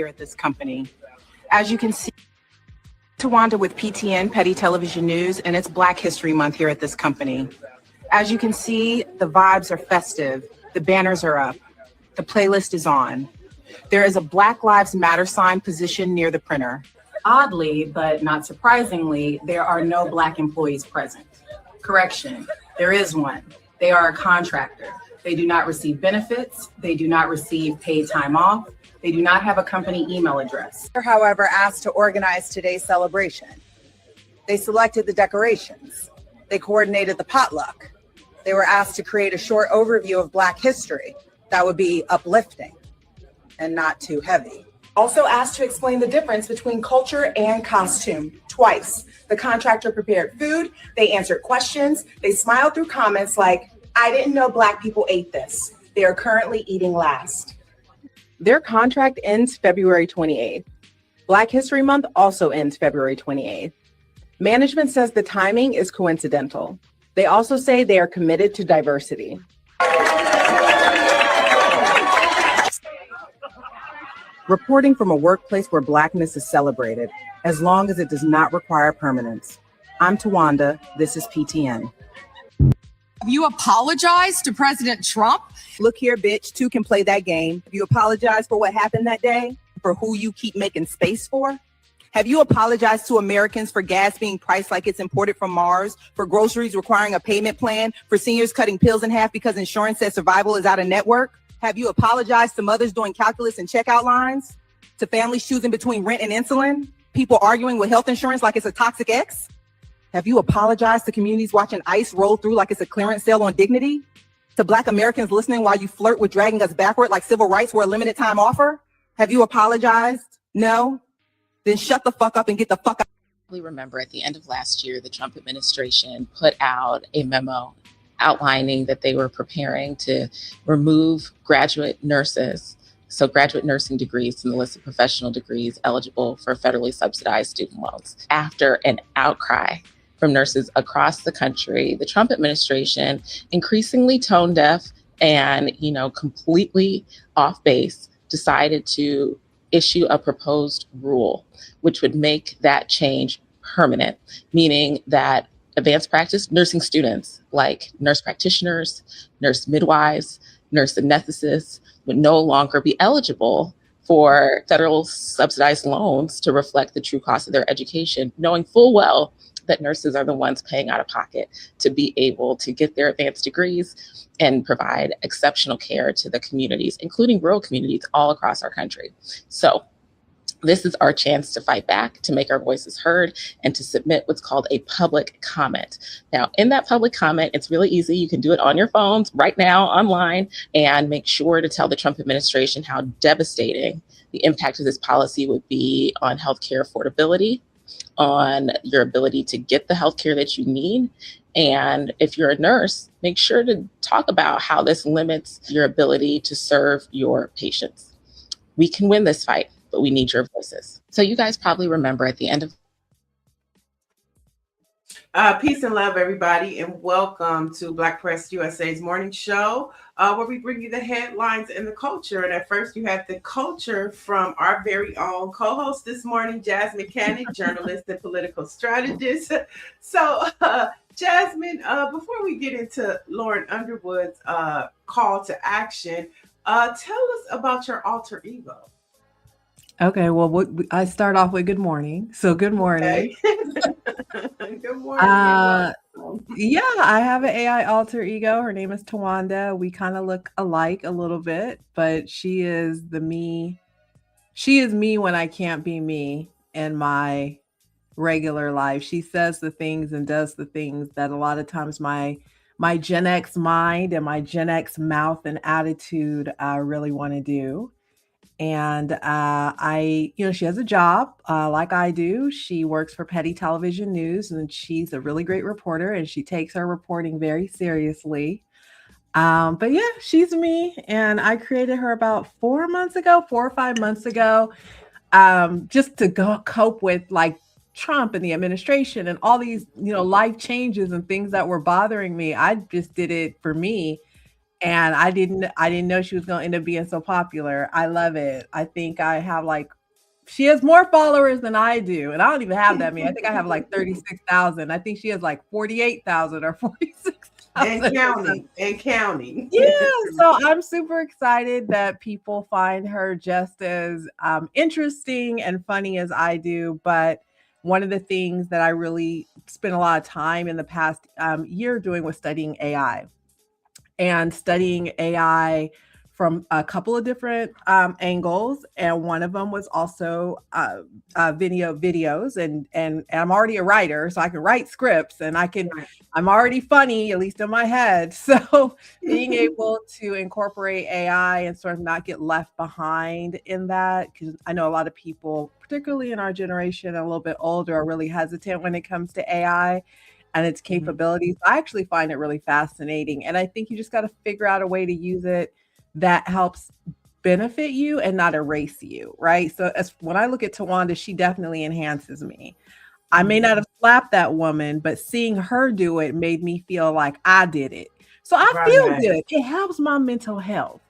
here at this company. As you can see, Tawanda with PTN, Petty Television News, and it's Black History Month here at this company. As you can see, the vibes are festive, the banners are up, the playlist is on. There is a Black Lives Matter sign positioned near the printer. Oddly, but not surprisingly, there are no Black employees present. Correction, there is one. They are a contractor. They do not receive benefits. They do not receive paid time off. They do not have a company email address. They're, however, asked to organize today's celebration. They selected the decorations. They coordinated the potluck. They were asked to create a short overview of Black history that would be uplifting and not too heavy. Also asked to explain the difference between culture and costume twice. The contractor prepared food, they answered questions, they smiled through comments like, I didn't know Black people ate this. They are currently eating last. Their contract ends February 28th. Black History Month also ends February 28th. Management says the timing is coincidental. They also say they are committed to diversity. Reporting from a workplace where Blackness is celebrated, as long as it does not require permanence. I'm Tawanda, this is PTN. Have you apologized to President Trump? Look here, bitch, two can play that game. Have you apologized for what happened that day? For who you keep making space for? Have you apologized to Americans for gas being priced like it's imported from Mars, for groceries requiring a payment plan, for seniors cutting pills in half because insurance says survival is out of network? Have you apologized to mothers doing calculus and checkout lines? To families choosing between rent and insulin? People arguing with health insurance like it's a toxic X? Have you apologized to communities watching ICE roll through like it's a clearance sale on dignity? To Black Americans listening while you flirt with dragging us backward like civil rights were a limited time offer? Have you apologized? No? Then shut the fuck up and get the fuck out. We remember at the end of last year, the Trump administration put out a memo outlining that they were preparing to remove graduate nurses, so graduate nursing degrees from the list of professional degrees eligible for federally subsidized student loans. After an outcry from nurses across the country, the Trump administration, increasingly tone deaf and, completely off base, decided to issue a proposed rule which would make that change permanent, meaning that advanced practice nursing students like nurse practitioners, nurse midwives, nurse anesthetists would no longer be eligible for federal subsidized loans to reflect the true cost of their education, knowing full well that nurses are the ones paying out of pocket to be able to get their advanced degrees and provide exceptional care to the communities, including rural communities all across our country. So this is our chance to fight back, to make our voices heard, and to submit what's called a public comment. Now, in that public comment, it's really easy. You can do it on your phones right now, online, and make sure to tell the Trump administration how devastating the impact of this policy would be on healthcare affordability, on your ability to get the healthcare that you need. And if you're a nurse, make sure to talk about how this limits your ability to serve your patients. We can win this fight, but we need your voices. So you guys probably remember at the end of peace and love, everybody, and welcome to Black Press USA's morning show, where we bring you the headlines and the culture. And at first, you have the culture from our very own co-host this morning, Jasmyne Cannick, journalist and political strategist. So, Jasmyne, before we get into Lauren Underwood's call to action, tell us about your alter ego. Okay, well, I start off with good morning. So good morning. Okay. Good morning. Yeah, I have an AI alter ego. Her name is Tawanda. We kind of look alike a little bit, but she is me when I can't be me in my regular life. She says the things and does the things that a lot of times my Gen X mind and my Gen X mouth and attitude really want to do. And she has a job like I do. She works for Petty Television News, and she's a really great reporter, and she takes her reporting very seriously. But yeah, she's me, and I created her about 4 or 5 months ago, just to cope with like Trump and the administration and all these, life changes and things that were bothering me. I just did it for me. And I didn't know she was going to end up being so popular. I love it. I think I have she has more followers than I do. And I don't even have that many. I think I have 36,000. I think she has 48,000 or 46,000. And counting. Yeah. So I'm super excited that people find her just as interesting and funny as I do. But one of the things that I really spent a lot of time in the past year doing was studying AI. And studying AI from a couple of different angles, and one of them was also videos. And I'm already a writer, so I can write scripts, and I'm already funny, at least in my head. So being able to incorporate AI and sort of not get left behind in that, because I know a lot of people, particularly in our generation and a little bit older, are really hesitant when it comes to AI and its capabilities. I actually find it really fascinating. And I think you just got to figure out a way to use it that helps benefit you and not erase you, right? So when I look at Tawanda, she definitely enhances me. I may not have slapped that woman, but seeing her do it made me feel like I did it. So I feel good. It helps my mental health.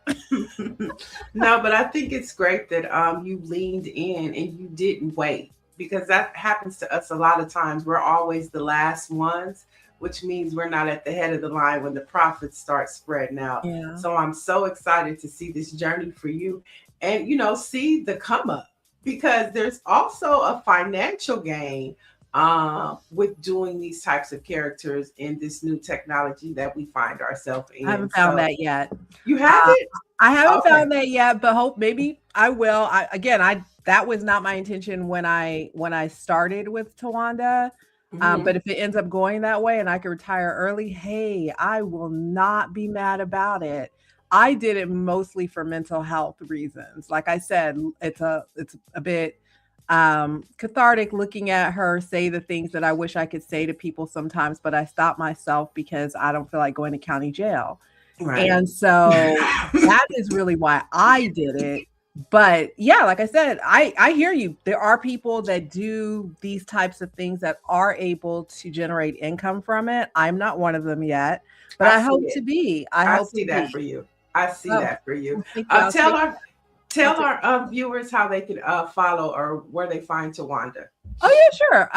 No, but I think it's great that you leaned in and you didn't wait. Because that happens to us a lot of times. We're always the last ones, which means we're not at the head of the line when the profits start spreading out. Yeah. So I'm so excited to see this journey for you and, see the come up, because there's also a financial gain with doing these types of characters in this new technology that we find ourselves in. I haven't found that yet. You haven't? I haven't found that yet, but hope maybe I will. That was not my intention when I started with Tawanda. But if it ends up going that way and I can retire early, hey, I will not be mad about it. I did it mostly for mental health reasons. Like I said, it's a bit cathartic looking at her say the things that I wish I could say to people sometimes, but I stop myself because I don't feel like going to county jail. Right. And so that is really why I did it. But yeah, like I said, I hear you. There are people that do these types of things that are able to generate income from it. I'm not one of them yet, but I hope to be. I see that for you. I see that for you. Tell our viewers how they can follow or where they find Tawanda. Oh yeah, sure.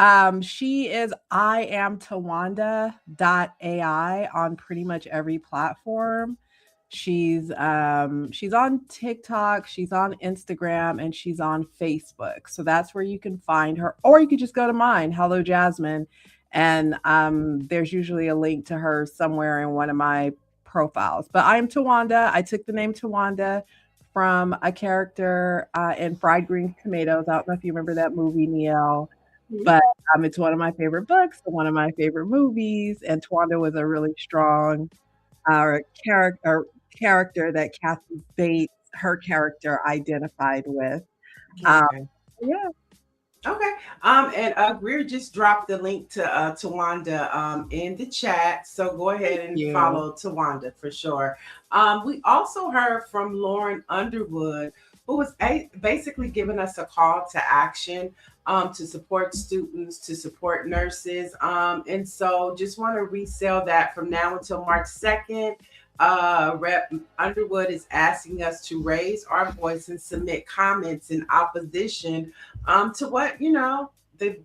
She is iamtawanda.ai on pretty much every platform. She's on TikTok, she's on Instagram, and she's on Facebook. So that's where you can find her. Or you could just go to mine, Hello Jasmyne, and there's usually a link to her somewhere in one of my profiles. But I am Tawanda. I took the name Tawanda from a character in Fried Green Tomatoes. I don't know if you remember that movie, Neil. But it's one of my favorite books, one of my favorite movies, and Tawanda was a really strong character that Kathy Bates, her character, identified with. Yeah. Okay. And Greer just dropped the link to Tawanda in the chat. So go ahead and follow Tawanda for sure. We also heard from Lauren Underwood, who was basically giving us a call to action to support students, to support nurses. And so just want to resell that from now until March 2nd. Rep Underwood is asking us to raise our voice and submit comments in opposition to what, the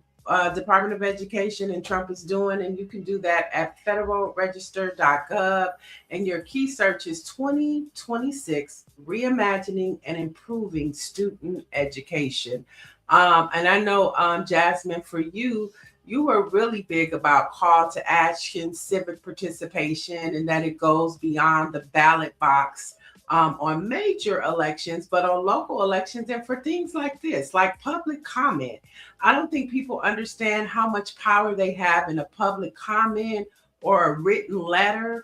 Department of Education and Trump is doing. And you can do that at federalregister.gov. And your key search is 2026 Reimagining and Improving Student Education. And I know, Jasmyne, for you were really big about call to action, civic participation, and that it goes beyond the ballot box on major elections, but on local elections and for things like this, like public comment. I don't think people understand how much power they have in a public comment or a written letter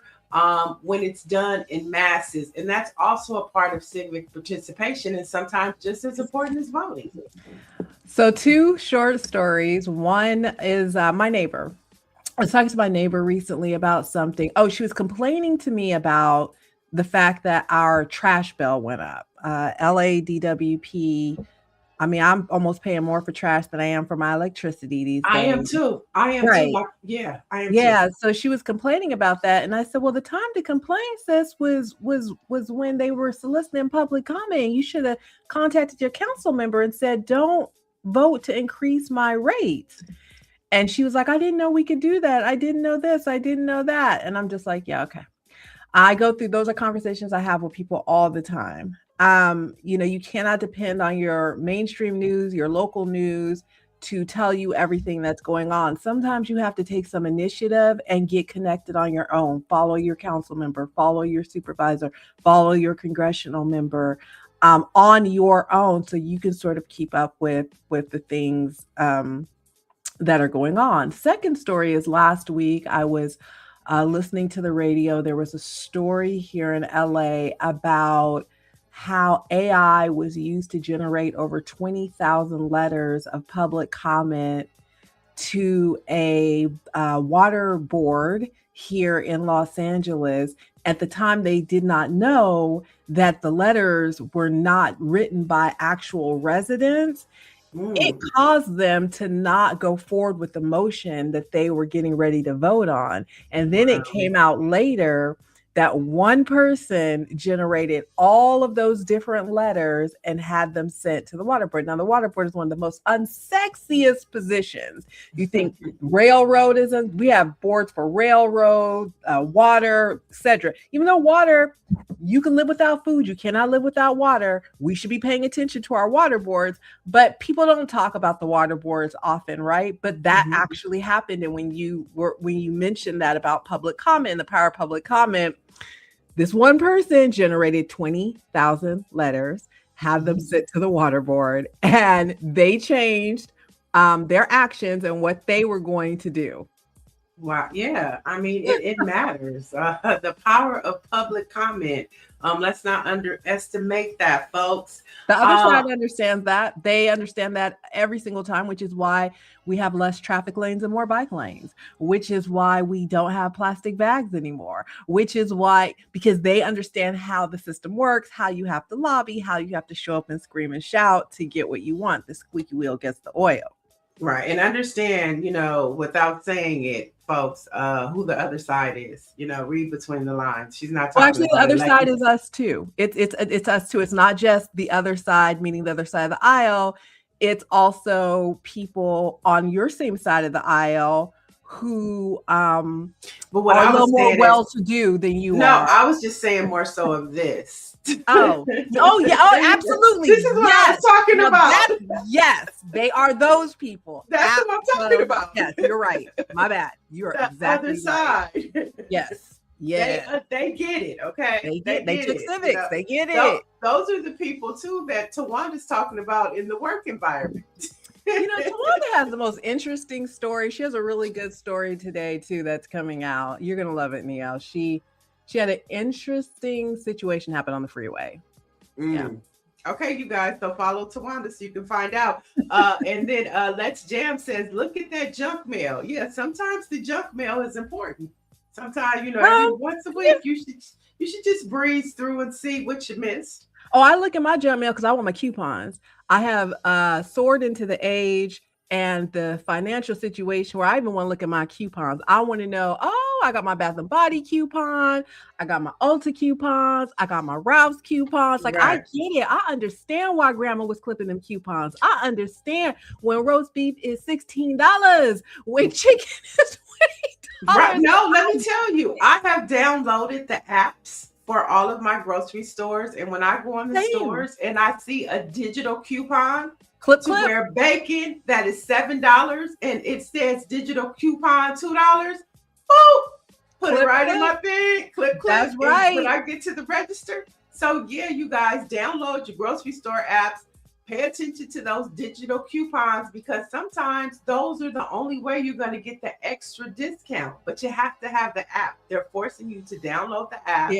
when it's done in masses. And that's also a part of civic participation and sometimes just as important as voting. So 2 short stories. One is my neighbor. I was talking to my neighbor recently about something. Oh, she was complaining to me about the fact that our trash bill went up. LADWP I mean, I'm almost paying more for trash than I am for my electricity these days. I am too. I am Right. too. I am Yeah, too. so she was complaining about that, and I said, "Well, the time to complain, sis, was when they were soliciting public comment. You should have contacted your council member and said, 'Don't vote to increase my rates.'" And she was like, "I didn't know we could do that. I didn't know this. I didn't know that." And I'm just like, "Yeah, okay." I go through, those are conversations I have with people all the time. You cannot depend on your mainstream news, your local news to tell you everything that's going on. Sometimes you have to take some initiative and get connected on your own. Follow your council member, follow your supervisor, follow your congressional member on your own, so you can sort of keep up with the things that are going on. Second story is, last week I was listening to the radio. There was a story here in LA about how AI was used to generate over 20,000 letters of public comment to a water board here in Los Angeles. At the time, they did not know that the letters were not written by actual residents. It caused them to not go forward with the motion that they were getting ready to vote on. And then it came out later that one person generated all of those different letters and had them sent to the water board. Now, the water board is one of the most unsexiest positions. You think railroad isn't, we have boards for railroad, water, etc. Even though water, you can live without food, you cannot live without water. We should be paying attention to our water boards, but people don't talk about the water boards often, right? But that actually happened. And when you mentioned that about public comment, the power of public comment, this one person generated 20,000 letters, had them sent to the water board, and they changed their actions and what they were going to do. Wow. Yeah. I mean, it matters. The power of public comment. Let's not underestimate that, folks. The other side understands that. They understand that every single time, which is why we have less traffic lanes and more bike lanes, which is why we don't have plastic bags anymore, which is why, because they understand how the system works, how you have to lobby, how you have to show up and scream and shout to get what you want. The squeaky wheel gets the oil. Right. And understand, without saying it, folks, who the other side is. Read between the lines. She's not talking actually, the other side is us too. It's us too. It's not just the other side, meaning the other side of the aisle. It's also people on your same side of the aisle who but what are I a little was more saying well-to-do than you are. No, I was just saying more so of this. Oh yeah. Oh, absolutely. This is what I was talking about. Yes, they are those people. That's what I'm talking about. Yes, you're right. My bad. You're the exactly other side. Right. Yes. Yeah. They get it. Okay. They took civics. They get it. it. Those are the people too that Tawanda's talking about in the work environment. Tawanda has the most interesting story. She has a really good story today too that's coming out. You're gonna love it, Neil. She had an interesting situation happen on the freeway. Yeah. Okay, you guys. So follow Tawanda so you can find out. And then Let's Jam says, look at that junk mail. Yeah, sometimes the junk mail is important. Sometimes, every once a week, you should just breeze through and see what you missed. Oh, I look at my junk mail because I want my coupons. I have soared into the age and the financial situation where I even want to look at my coupons. I want to know, I got my Bath and Body coupon. I got my Ulta coupons. I got my Ralph's coupons. Like, right. I get it. I understand why grandma was clipping them coupons. I understand when roast beef is $16, when chicken is $20. Right. No, let me tell you, I have downloaded the apps for all of my grocery stores. And when I go on the stores and I see a digital coupon, clip. Where bacon that is $7 and it says digital coupon $2, boop, put it right in my thing, clip. That's right. When I get to the register. So yeah, you guys download your grocery store apps, pay attention to those digital coupons because sometimes those are the only way you're going to get the extra discount, but you have to have the app. They're forcing you to download the app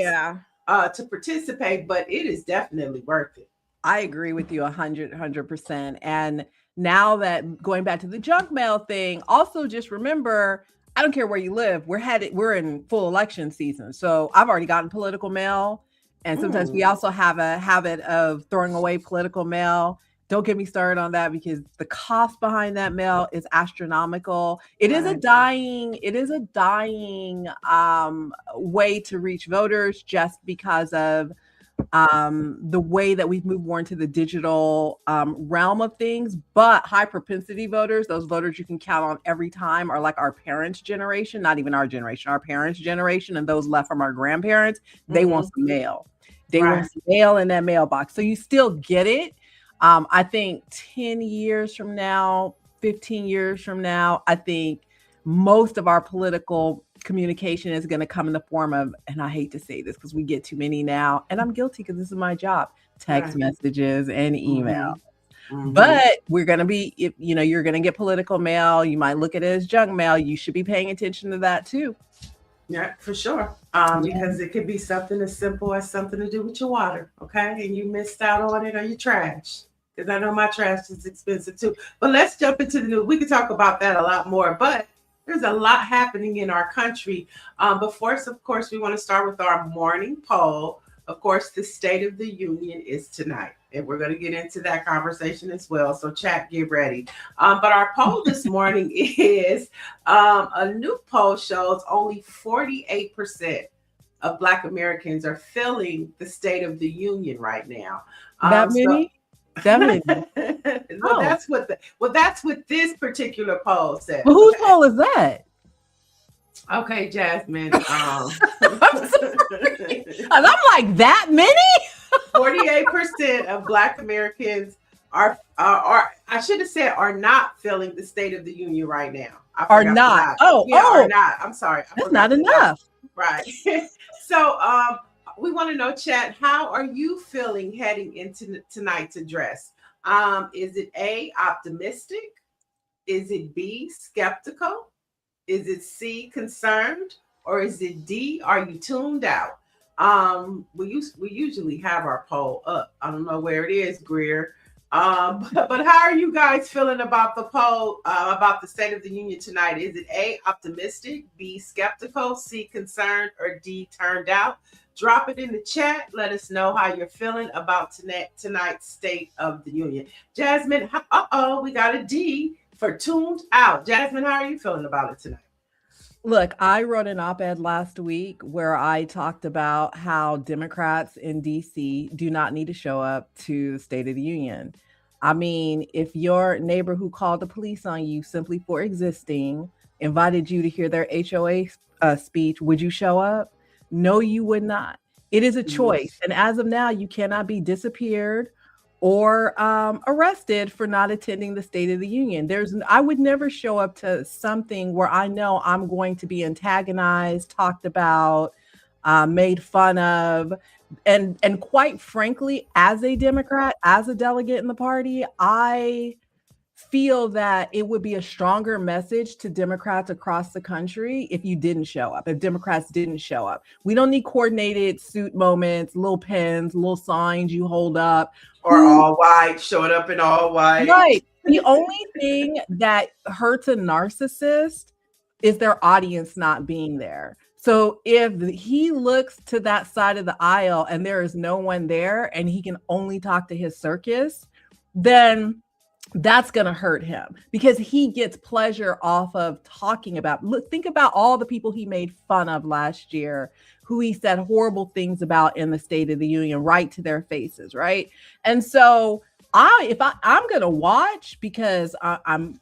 to participate, but it is definitely worth it. I agree with you 100%. And now that going back to the junk mail thing, also just remember, I don't care where you live. We're in full election season. So I've already gotten political mail. And sometimes we also have a habit of throwing away political mail. Don't get me started on that because the cost behind that mail is astronomical. It is a dying way to reach voters just because of the way that we've moved more into the digital realm of things. But high propensity voters, those voters you can count on every time, are like our parents' generation, not even our generation, our parents' generation, and those left from our grandparents. They want some mail. They want some mail in that mailbox. So you still get it. I think 10 years from now, 15 years from now, I think most of our political communication is going to come in the form of, and I hate to say this because we get too many now, and I'm guilty because this is my job, text messages and email. But we're going to be, you're going to get political mail. You might look at it as junk mail. You should be paying attention to that too. Yeah, for sure. Because it could be something as simple as something to do with your water, okay? And you missed out on it, or your trash. Because I know my trash is expensive too. But let's jump into the news. We could talk about that a lot more, but there's a lot happening in our country. But first, of course, we want to start with our morning poll. Of course, the State of the Union is tonight, and we're going to get into that conversation as well. So chat, get ready. But our poll this morning is a new poll shows only 48% of Black Americans are feeling the State of the Union right now. That many? Well, that's what this particular poll says. Well, whose poll is that? Okay, Jasmine. I'm sorry. And I'm like, that many? 48% of Black Americans are I should have said are not feeling the State of the Union right now. Are not. Are not. I'm sorry. That's not enough. Right. So we want to know, chat, how are you feeling heading into tonight's address? Is it A, optimistic? Is it B, skeptical? Is it C, concerned? Or is it D, are you tuned out? We usually have our poll up. I don't know where it is, Greer. But how are you guys feeling about the poll about the State of the Union tonight? Is it A, optimistic, B, skeptical, C, concerned, or D, turned out? Drop it in the chat. Let us know how you're feeling about tonight's State of the Union. Jasmine, we got a D for tuned out. Jasmine, how are you feeling about it tonight? Look, I wrote an op-ed last week where I talked about how Democrats in DC do not need to show up to the State of the Union. I mean, if your neighbor who called the police on you simply for existing invited you to hear their HOA speech, would you show up? No, you would not. It is a choice. And as of now, you cannot be disappeared or arrested for not attending the State of the Union. I would never show up to something where I know I'm going to be antagonized, talked about, made fun of. And quite frankly, as a Democrat, as a delegate in the party, I feel that it would be a stronger message to Democrats across the country if you didn't show up, if Democrats didn't show up. We don't need coordinated suit moments, little pens, little signs you hold up. Or all white, showing up in all white. Right. The only thing that hurts a narcissist is their audience not being there. So if he looks to that side of the aisle and there is no one there and he can only talk to his circus, then that's going to hurt him because he gets pleasure off of talking about. Look, think about all the people he made fun of last year, who he said horrible things about in the State of the Union, right to their faces, right? And so I'm going to watch because I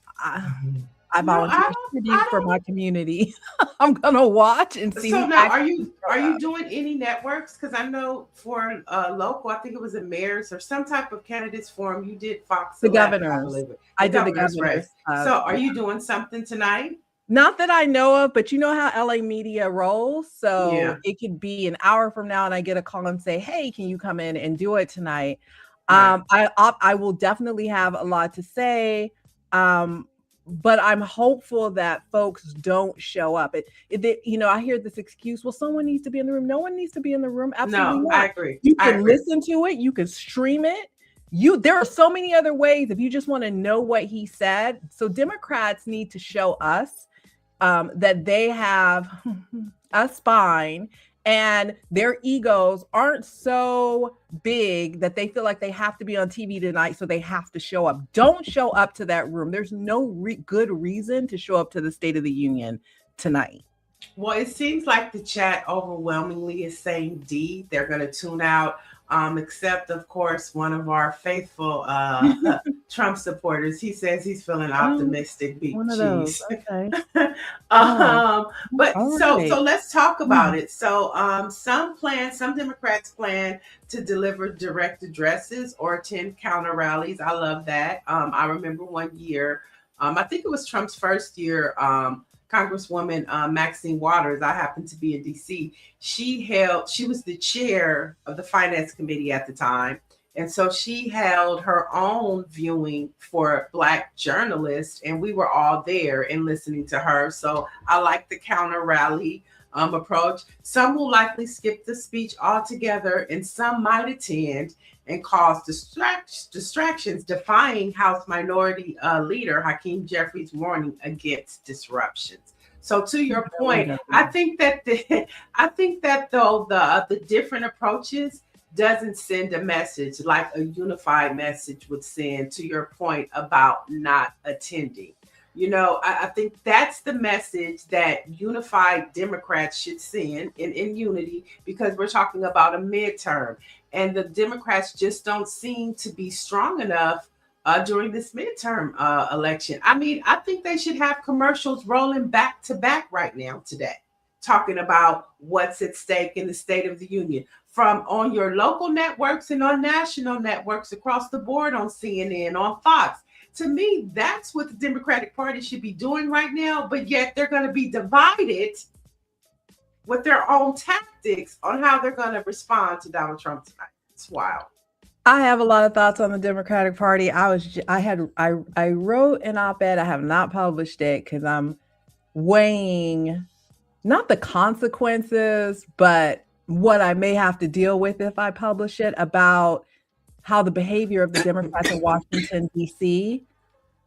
volunteer for my community. I'm gonna watch and see. So now, are you doing any networks? Because I know for local, I think it was a mayor's or some type of candidates forum. You did Fox. The governors. I did the governors. Race. So, are you doing something tonight? Not that I know of, but you know how LA media rolls. So It could be an hour from now, and I get a call and say, "Hey, can you come in and do it tonight?" Right. I will definitely have a lot to say. But I'm hopeful that folks don't show up. I hear this excuse, well, someone needs to be in the room. No one needs to be in the room. Absolutely not. I agree. You can listen to it. You can stream it. There are so many other ways if you just want to know what he said. So Democrats need to show us that they have a spine and their egos aren't so big that they feel like they have to be on TV tonight, so they have to show up. Don't show up to that room. There's no good reason to show up to the State of the Union tonight. Well, it seems like the chat overwhelmingly is saying D. They're going to tune out, except, of course, one of our faithful Trump supporters. He says he's feeling optimistic. One of those. Okay. But right. so let's talk about it. So some Democrats plan to deliver direct addresses or attend counter rallies. I love that. I remember one year, I think it was Trump's first year, Congresswoman Maxine Waters, I happened to be in DC. She was the chair of the Finance Committee at the time. And so she held her own viewing for Black journalists, and we were all there and listening to her. So I like the counter rally approach. Some will likely skip the speech altogether, and some might attend and cause distractions, defying House Minority Leader Hakeem Jeffries' warning against disruptions. So to your point, I think that though the different approaches doesn't send a message like a unified message would send, to your point about not attending. You know, I think that's the message that unified Democrats should send in unity, because we're talking about a midterm. And the Democrats just don't seem to be strong enough during this midterm election. I mean, I think they should have commercials rolling back to back right now today, talking about what's at stake in the State of the Union, from on your local networks and on national networks across the board, on CNN, on Fox. To me, that's what the Democratic Party should be doing right now, but yet they're going to be divided with their own tactics on how they're going to respond to Donald Trump tonight. It's wild. I have a lot of thoughts on the Democratic Party. I wrote an op-ed. I have not published it because I'm weighing not the consequences, but what I may have to deal with if I publish it, about how the behavior of the Democrats in Washington, D.C.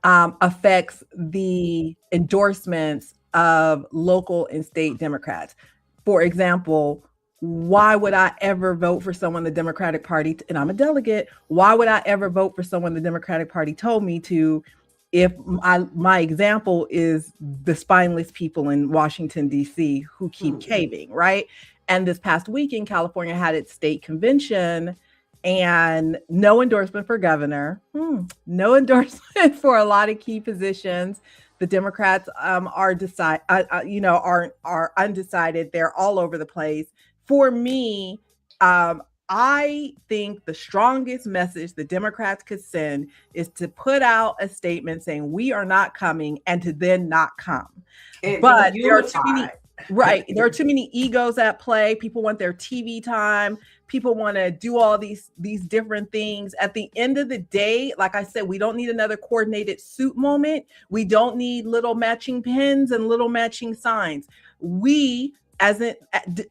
Affects the endorsements of local and state Democrats. For example, why would I ever vote for someone the Democratic Party, and I'm a delegate, why would I ever vote for someone the Democratic Party told me to, if my example is the spineless people in Washington, D.C. who keep caving, right? And this past weekend, California had its state convention, and no endorsement for governor, no endorsement for a lot of key positions. The Democrats are undecided. They're all over the place. For me, I think the strongest message the Democrats could send is to put out a statement saying we are not coming, and to then not come. But there are too many. Right. There are too many egos at play. People want their TV time. People want to do all these different things. At the end of the day, like I said, we don't need another coordinated suit moment. We don't need little matching pins and little matching signs. We, as in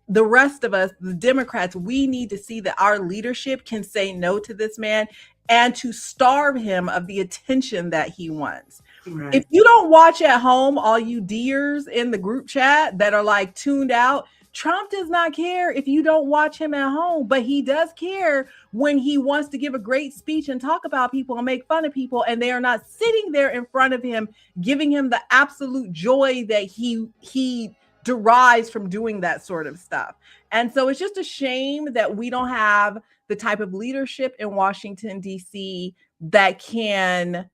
the rest of us, the Democrats, we need to see that our leadership can say no to this man and to starve him of the attention that he wants. Right. If you don't watch at home, all you deers in the group chat that are like tuned out, Trump does not care if you don't watch him at home, but he does care when he wants to give a great speech and talk about people and make fun of people, and they are not sitting there in front of him, giving him the absolute joy that he derives from doing that sort of stuff. And so it's just a shame that we don't have the type of leadership in Washington, D.C. that can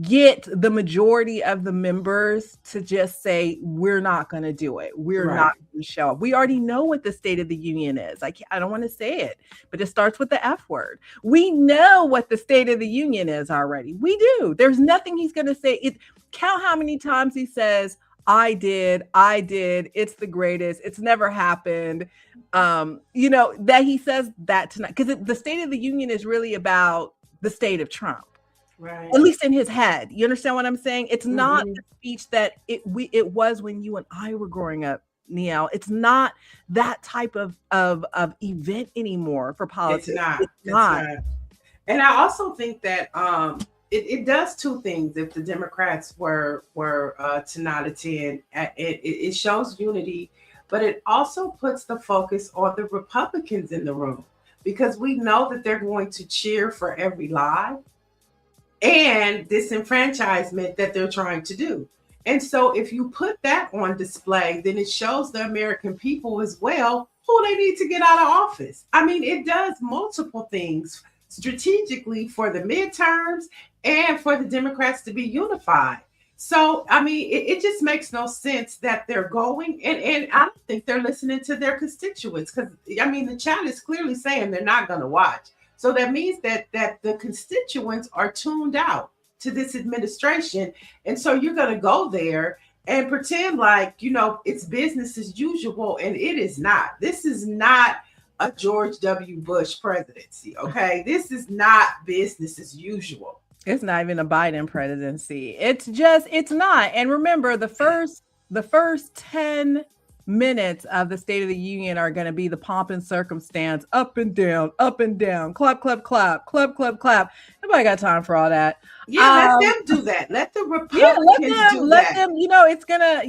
get the majority of the members to just say, we're not going to do it. We're not going to show up. We already know what the State of the Union is. I don't want to say it, but it starts with the F word. We know what the State of the Union is already. We do. There's nothing he's going to say. Count how many times he says, I did, it's the greatest, it's never happened. That he says that tonight, because the State of the Union is really about the state of Trump. Right. At least in his head. You understand what I'm saying? It's not the speech that it was when you and I were growing up, Neil. It's not that type of event anymore for politics. It's not. And I also think that it does two things. If the Democrats were to not attend, it shows unity, but it also puts the focus on the Republicans in the room, because we know that they're going to cheer for every lie and disenfranchisement that they're trying to do. And so if you put that on display, then it shows the American people as well who they need to get out of office. I mean, it does multiple things strategically for the midterms and for the Democrats to be unified. So, I mean, it just makes no sense that they're going, and I don't think they're listening to their constituents, because, I mean, the chat is clearly saying they're not going to watch. So that means that the constituents are tuned out to this administration. And so you're going to go there and pretend like, it's business as usual, and it is not. This is not a George W. Bush presidency, okay? This is not business as usual. It's not even a Biden presidency. It's not. And remember, the first 10 minutes of the State of the Union are going to be the pomp and circumstance, up and down, clap, clap, clap, clap, clap, clap. Nobody got time for all that. Yeah, let them do that. Let the Republicans do let that. them, it's gonna,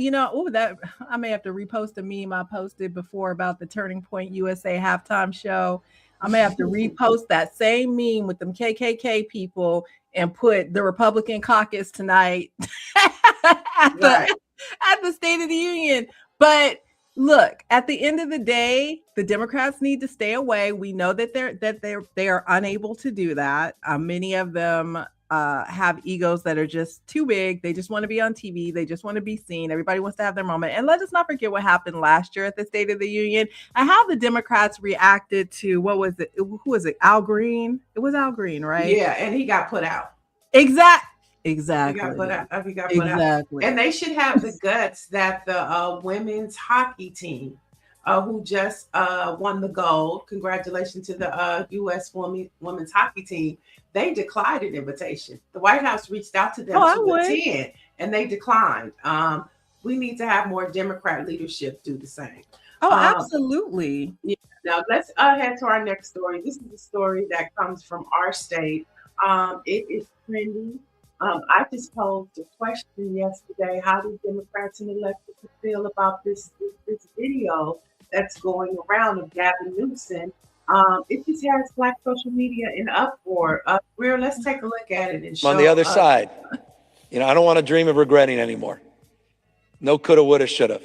that I may have to repost a meme I posted before about the Turning Point USA halftime show. I may have to repost that same meme with them KKK people and put the Republican caucus tonight at the State of the Union. But look, at the end of the day, the Democrats need to stay away. We know that they are unable to do that. Many of them have egos that are just too big. They just want to be on TV. They just want to be seen. Everybody wants to have their moment. And let us not forget what happened last year at the State of the Union and how the Democrats reacted to, what was it? Who was it? Al Green? It was Al Green, right? Yeah, and he got put out. Exactly. He got put out. And they should have the guts that the women's hockey team, who just won the gold. Congratulations to the U.S. women's hockey team. They declined an invitation. The White House reached out to them to attend, and they declined. We need to have more Democrat leadership do the same. Oh, absolutely. Yeah. Now let's head to our next story. This is a story that comes from our state. It is trendy. I just posed a question yesterday. How do Democrats and elected feel about this video that's going around of Gavin Newsom? It just has Black social media in uproar. Greer, let's take a look at it and show. On the other side, I don't want to dream of regretting anymore. No coulda, woulda, shoulda.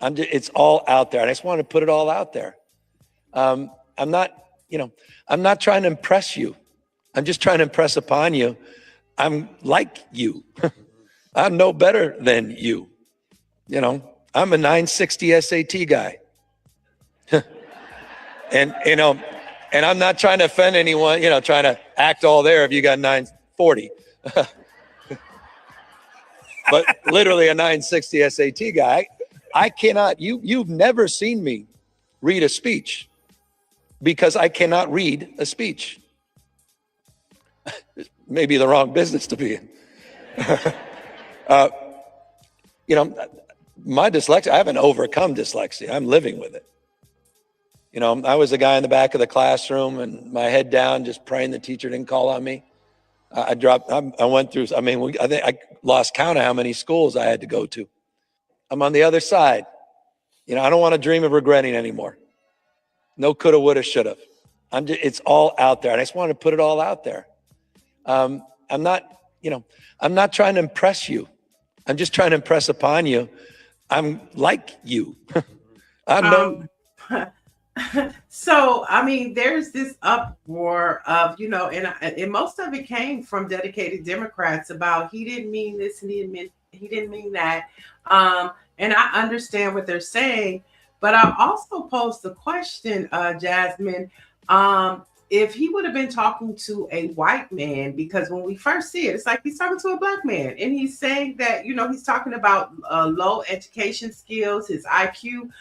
It's all out there. I just want to put it all out there. I'm not trying to impress you. I'm just trying to impress upon you. I'm like you. I'm no better than you. I'm a 960 SAT guy. And I'm not trying to offend anyone, trying to act all there if you got 940. But literally a 960 SAT guy. I cannot, you've never seen me read a speech because I cannot read a speech. Maybe the wrong business to be in. My dyslexia, I haven't overcome dyslexia. I'm living with it. I was the guy in the back of the classroom and my head down, just praying the teacher didn't call on me. I went through, I think I lost count of how many schools I had to go to. I'm on the other side. I don't want to dream of regretting anymore. No coulda, woulda, shoulda. It's all out there. And I just want to put it all out there. I'm not trying to impress you. I'm just trying to impress upon you. I'm like you. So, there's this uproar of, and most of it came from dedicated Democrats about he didn't mean this and he didn't mean that. And I understand what they're saying, but I also posed the question, Jasmine, if he would have been talking to a white man, because when we first see it, it's like he's talking to a Black man and he's saying that, he's talking about low education skills, his IQ.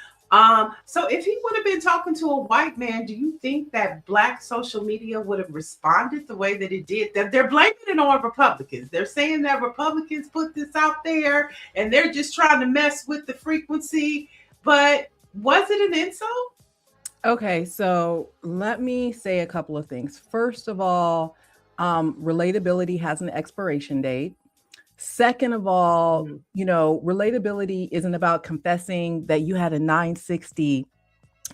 So if he would have been talking to a white man, do you think that Black social media would have responded the way that it did? That they're blaming it on Republicans. They're saying that Republicans put this out there and they're just trying to mess with the frequency. But was it an insult? Okay, so let me say a couple of things. First of all, relatability has an expiration date. Second of all, you know, relatability isn't about confessing that you had a 960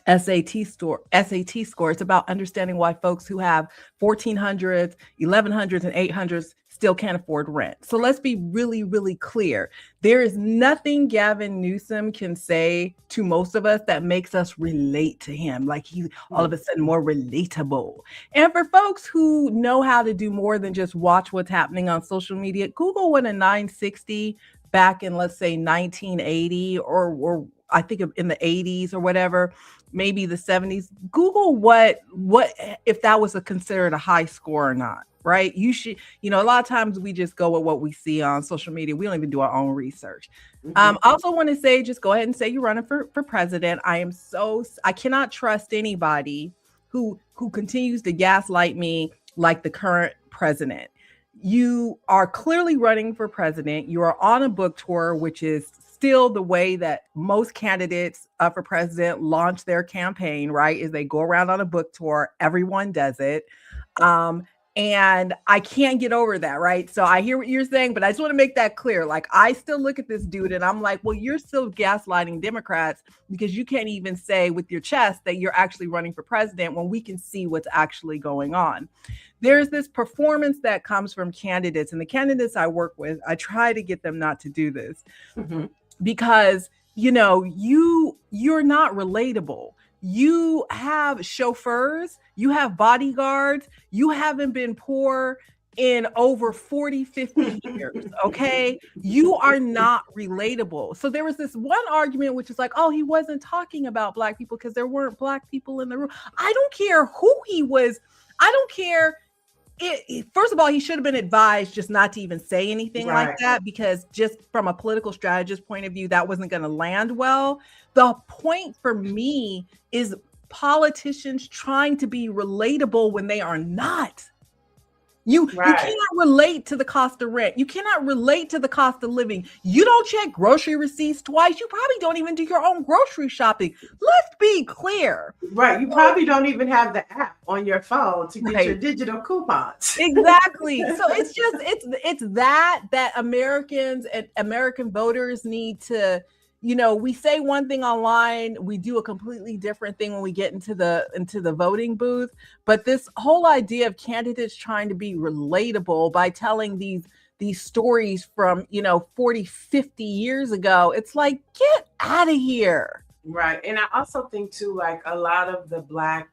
SAT score. It's about understanding why folks who have 1400s, 1100s, and 800s still can't afford rent. So let's be really, really clear. There is nothing Gavin Newsom can say to most of us that makes us relate to him. Like he's all of a sudden more relatable. And for folks who know how to do more than just watch what's happening on social media, Google what a 960 back in, let's say, 1980 or I think in the 80s or whatever, maybe the 70s. Google what if that was considered a high score or not, right? You should, you know, a lot of times we just go with what we see on social media. We don't even do our own research. I also want to say, just go ahead and say you're running for president. I cannot trust anybody who continues to gaslight me like the current president. You are clearly running for president. You are on a book tour, which is still the way that most candidates for president launch their campaign, right? Is they go around on a book tour. Everyone does it. And I can't get over that, right? So I hear what you're saying, but I just want to make that clear. Like, I still look at this dude and I'm like, well, you're still gaslighting Democrats because you can't even say with your chest that you're actually running for president when we can see what's actually going on. There's this performance that comes from candidates, and the candidates I work with, I try to get them not to do this because, you know, you're not relatable. You have chauffeurs, you have bodyguards, you haven't been poor in over 40, 50 years, okay? You are not relatable. So there was this one argument which is like, oh, he wasn't talking about Black people because there weren't Black people in the room. I don't care who he was. I don't care. First of all, he should have been advised just not to even say anything like that, because just from a political strategist point of view, that wasn't going to land well. The point for me is politicians trying to be relatable when they are not. You cannot relate to the cost of rent. You cannot relate to the cost of living. You don't check grocery receipts twice. You probably don't even do your own grocery shopping. Let's be clear. Right. You probably don't even have the app on your phone to get your digital coupons. Exactly. So it's just, it's that Americans and American voters need to, you know, we say one thing online, we do a completely different thing when we get into the voting booth. But this whole idea of candidates trying to be relatable by telling these stories from, you know, 40, 50 years ago, it's like, get out of here. Right. And I also think too, like a lot of the Black,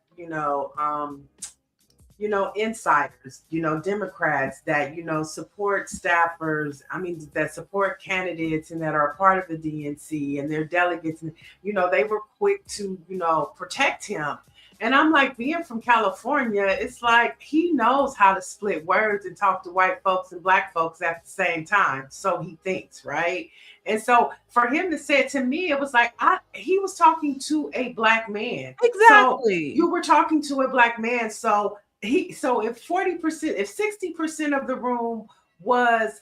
insiders, Democrats that, support staffers, that support candidates and that are part of the DNC and their delegates, and, they were quick to, protect him. And I'm like, being from California, it's like he knows how to split words and talk to white folks and Black folks at the same time. So he thinks, right? And so for him to say it to me, it was like, he was talking to a Black man. Exactly. So you were talking to a Black man. So if 60% of the room was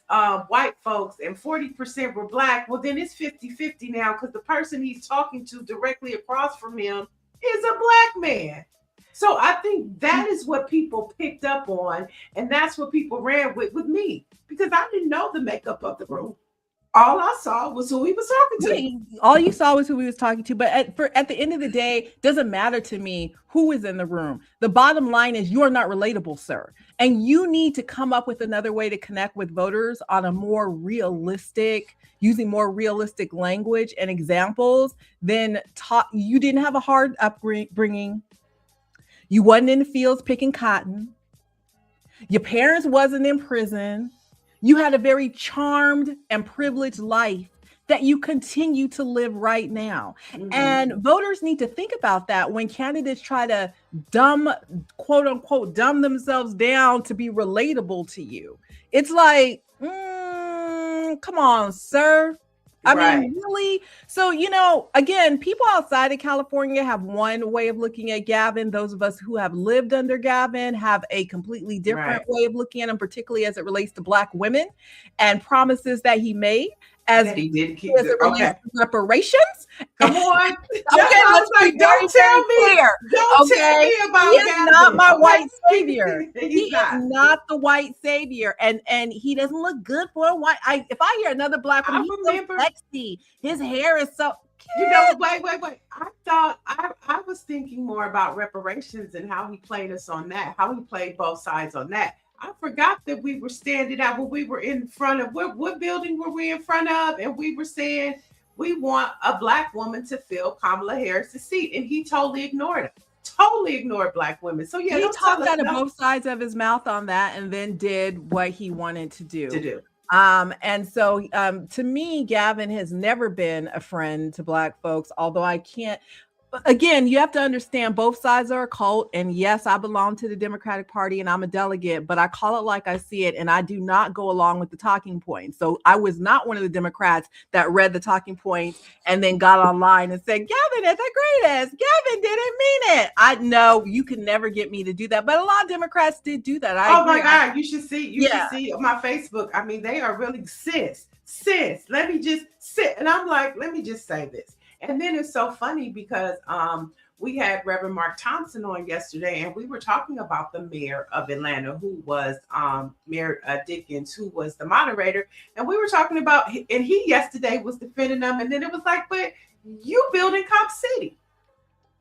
white folks and 40% were Black, well, then it's 50-50 now, because the person he's talking to directly across from him is a Black man. So I think that is what people picked up on, and that's what people ran with me, because I didn't know the makeup of the room. All I saw was who he was talking to. All you saw was who he was talking to. But at the end of the day, it doesn't matter to me who is in the room. The bottom line is you are not relatable, sir. And you need to come up with another way to connect with voters on a more realistic, using more realistic language and examples than you didn't have a hard upbringing. You wasn't in the fields picking cotton. Your parents wasn't in prison. You had a very charmed and privileged life that you continue to live right now. Mm-hmm. And voters need to think about that when candidates try to quote unquote, dumb themselves down to be relatable to you. It's like, come on, sir. I mean, really? So, again, people outside of California have one way of looking at Gavin. Those of us who have lived under Gavin have a completely different way of looking at him, particularly as it relates to Black women and promises that he made. as that he did keep as it relates okay. to reparations. Come on. Okay, I let's was be very, very clear. Don't tell me about He is Gavin. not my Okay? white savior. He's He is not the white savior, and he doesn't look good for a white. If I hear another black woman, he's so sexy. His hair is so. You know, wait. I thought I was thinking more about reparations and how he played us on that, how he played both sides on that. I forgot that we were standing out when we were in front of what building were we in front of, and we were saying we want a black woman to fill Kamala Harris's seat, and he totally ignored it. Totally ignored black women. So yeah, he talked out of both sides of his mouth on that, and then did what he wanted to do. And so to me, Gavin has never been a friend to black folks, although I can't. Again, you have to understand both sides are a cult. And yes, I belong to the Democratic Party and I'm a delegate, but I call it like I see it. And I do not go along with the talking points. So I was not one of the Democrats that read the talking points and then got online and said, Gavin is the greatest. Gavin didn't mean it. I know you can never get me to do that. But a lot of Democrats did do that. Oh my God, you should see. You should see on my Facebook. I mean, they are really sis. Let me just sit. And I'm like, let me just say this. And then it's so funny because we had Reverend Mark Thompson on yesterday, and we were talking about the mayor of Atlanta, who was Mayor Dickens, who was the moderator. And we were talking about, and he yesterday was defending them. And then it was like, but you building Cop City.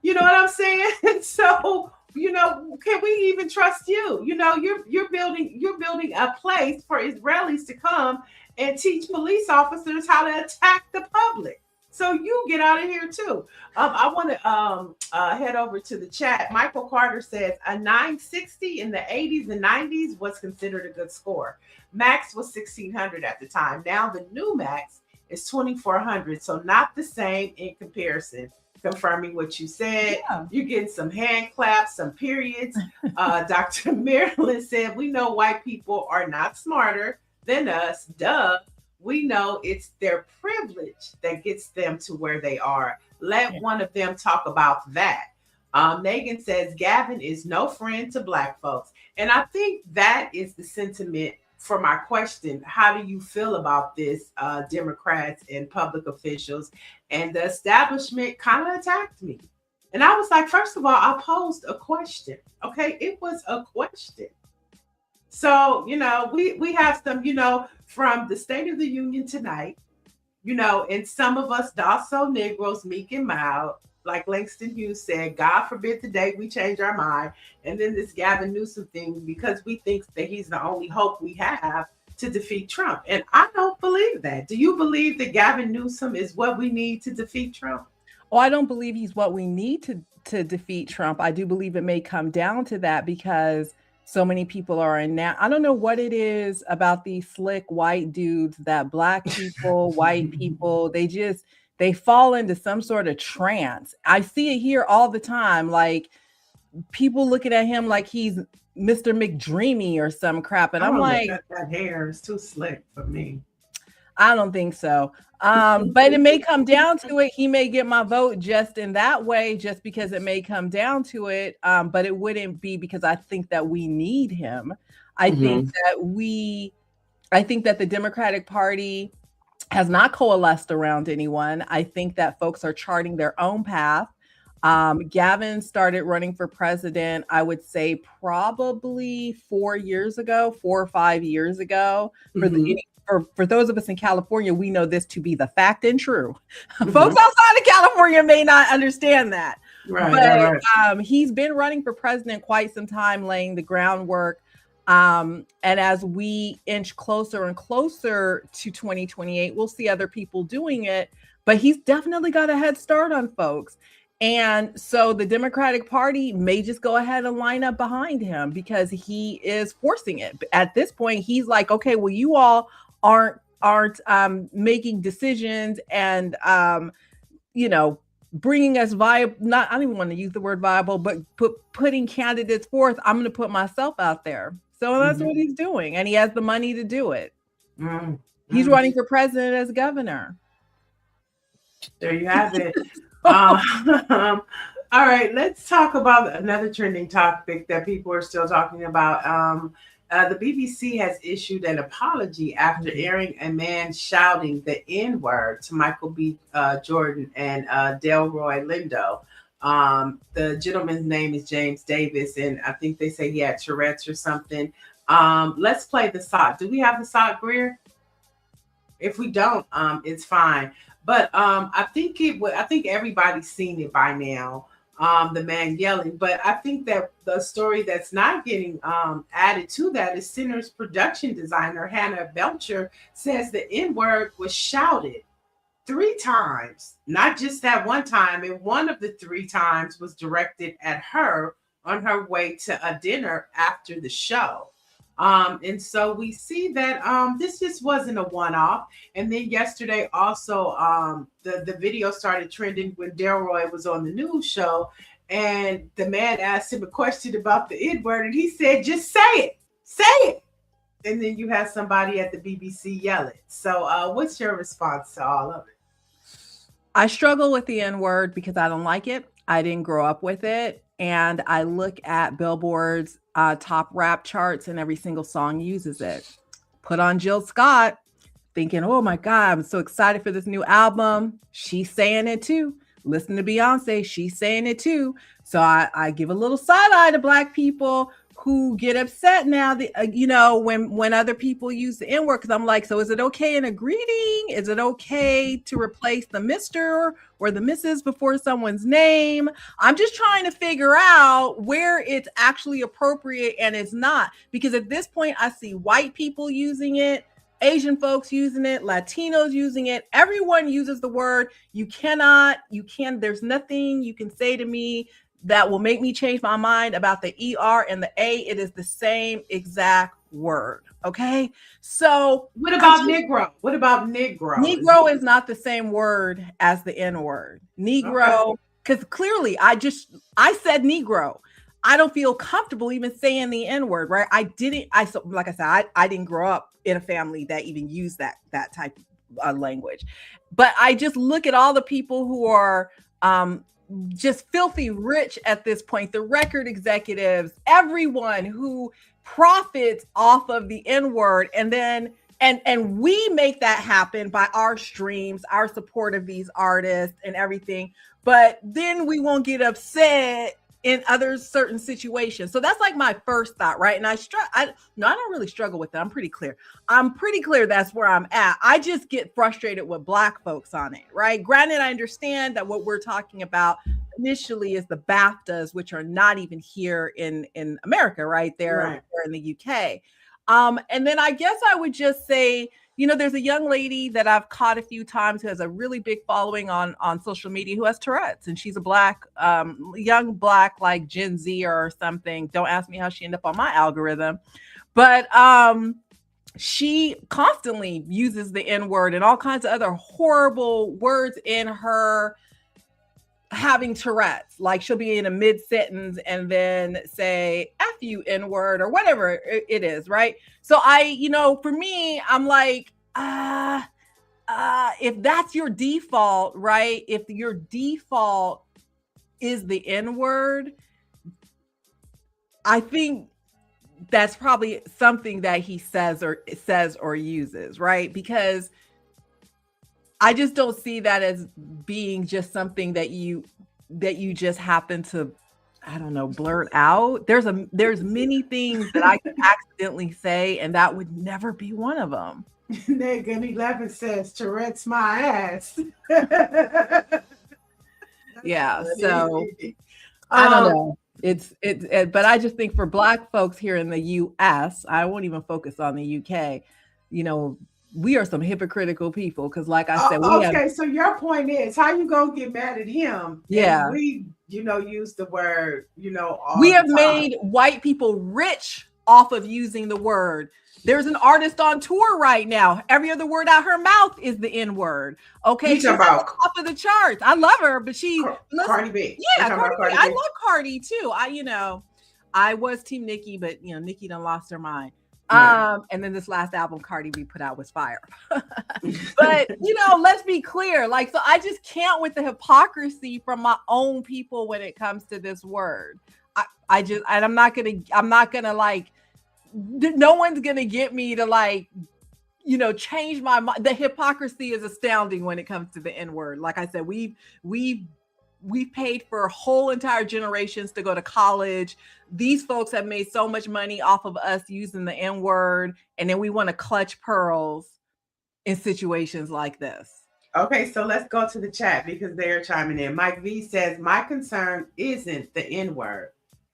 You know what I'm saying? So, you know, can we even trust you? You know, you're building a place for Israelis to come and teach police officers how to attack the public. So you get out of here too. I want to head over to the chat. Michael Carter says a 960 in the 80s and 90s was considered a good score. Max was 1600 at the time. Now the new Max is 2400. So not the same in comparison. Confirming what you said. Yeah. You're getting some hand claps, some periods. Dr. Marilyn said, we know white people are not smarter than us. Duh. We know it's their privilege that gets them to where they are. Let one of them talk about that. Megan says, Gavin is no friend to black folks. And I think that is the sentiment for my question. How do you feel about this, Democrats and public officials? And the establishment kind of attacked me. And I was like, first of all, I posed a question. Okay, it was a question. So, you know, we have some, you know, from the State of the Union tonight, you know, and some of us docile Negroes, meek and mild, like Langston Hughes said, God forbid the day we change our mind. And then this Gavin Newsom thing, because we think that he's the only hope we have to defeat Trump. And I don't believe that. Do you believe that Gavin Newsom is what we need to defeat Trump? Oh, I don't believe he's what we need to defeat Trump. I do believe it may come down to that because so many people are in now. I don't know what it is about these slick white dudes that black people, white people, they fall into some sort of trance. I see it here all the time. Like people looking at him like he's Mr. McDreamy or some crap. And I'm like, that hair is too slick for me. I don't think so. But it may come down to it. He may get my vote just in that way, just because it may come down to it. But it wouldn't be because I think that we need him. I think that the Democratic Party has not coalesced around anyone. I think that folks are charting their own path. Gavin started running for president, I would say probably 4 or 5 years ago. For those of us in California, we know this to be the fact and true. Folks outside of California may not understand that. Right. He's been running for president quite some time, laying the groundwork. And as we inch closer and closer to 2028, we'll see other people doing it. But he's definitely got a head start on folks. And so the Democratic Party may just go ahead and line up behind him because he is forcing it. At this point, he's like, okay, well, you all aren't making decisions and bringing us viable. I don't even want to use the word viable, but putting candidates forth. I'm going to put myself out there. So that's what he's doing, and he has the money to do it. He's running for president as governor. There you have it. All right, let's talk about another trending topic that people are still talking about. The BBC has issued an apology after airing a man shouting the N-word to Michael B. Jordan and Delroy Lindo. The gentleman's name is James Davis, and I think they say he had Tourette's or something. Let's play the sock. Do we have the sock, Greer? If we don't, it's fine. But I think everybody's seen it by now. The man yelling, but I think that the story that's not getting added to that is Sinner's production designer Hannah Belcher says the N-word was shouted 3 times, not just that one time, and one of the 3 times was directed at her on her way to a dinner after the show. And so we see that this just wasn't a one-off. And then yesterday also the video started trending when Delroy was on the news show, and the man asked him a question about the N-word, and he said, just say it. And then you have somebody at the BBC yell it. So what's your response to all of it? I struggle with the N-word because I don't like it. I didn't grow up with it. And I look at Billboard's top rap charts, and every single song uses it. Put on Jill Scott, thinking, oh my God, I'm so excited for this new album. She's saying it too. Listen to Beyonce, she's saying it too. So I give a little side eye to Black people who get upset now, when other people use the N-word, because I'm like, so is it okay in a greeting? Is it okay to replace the Mr. or the Mrs. before someone's name? I'm just trying to figure out where it's actually appropriate and it's not, because at this point I see white people using it, Asian folks using it, Latinos using it. Everyone uses the word. There's nothing you can say to me that will make me change my mind about the ER and the A. It is the same exact word. Okay. So what about Negro? What about Negro? Negro is not the same word as the N word. Negro, because clearly I said Negro. I don't feel comfortable even saying the N word, right? I didn't grow up in a family that even used that type of language. But I just look at all the people who are just filthy rich at this point, the record executives, everyone who profits off of the N-word, and then and we make that happen by our streams, our support of these artists and everything. But then we won't get upset in other certain situations. So that's like my first thought, right? And I don't really struggle with it. I'm pretty clear that's where I'm at. I just get frustrated with Black folks on it, right? Granted, I understand that what we're talking about initially is the BAFTAs, which are not even here in America, right? They're in the UK. And then I guess I would just say, there's a young lady that I've caught a few times who has a really big following on social media who has Tourette's, and she's a Black, young Black, like Gen Z or something. Don't ask me how she ended up on my algorithm, but she constantly uses the N-word and all kinds of other horrible words in her having Tourette's. Like she'll be in a mid-sentence and then say F you N-word or whatever it is, right? So for me, I'm like, if that's your default, right? If your default is the N-word, I think that's probably something that he says or uses, right? Because I just don't see that as being just something that you just happen to, I don't know, blurt out. There's many things that I could accidentally say, and that would never be one of them. Gun 11 says Tourette's my ass. Yeah, so I don't know. It's but I just think for Black folks here in the US, I won't even focus on the UK, we are some hypocritical people, because like I said, so your point is, how you gonna get mad at him? Yeah, we use the word, we have made white people rich off of using the word. There's an artist on tour right now. Every other word out her mouth is the N-word. Okay, she's about top of the charts. I love her, but Cardi B. Yeah, Cardi B. I love Cardi too. I was Team Nicki, but Nicki done lost her mind. And then this last album Cardi B put out was fire. But let's be clear, so I just can't with the hypocrisy from my own people when it comes to this word. I'm not gonna no one's gonna get me to like, change my mind. The hypocrisy is astounding when it comes to the N-word. Like I said, we've paid for whole entire generations to go to college. These folks have made so much money off of us using the N-word, and then we want to clutch pearls in situations like this. Okay, so let's go to the chat because they're chiming in. Mike V says, my concern isn't the N-word.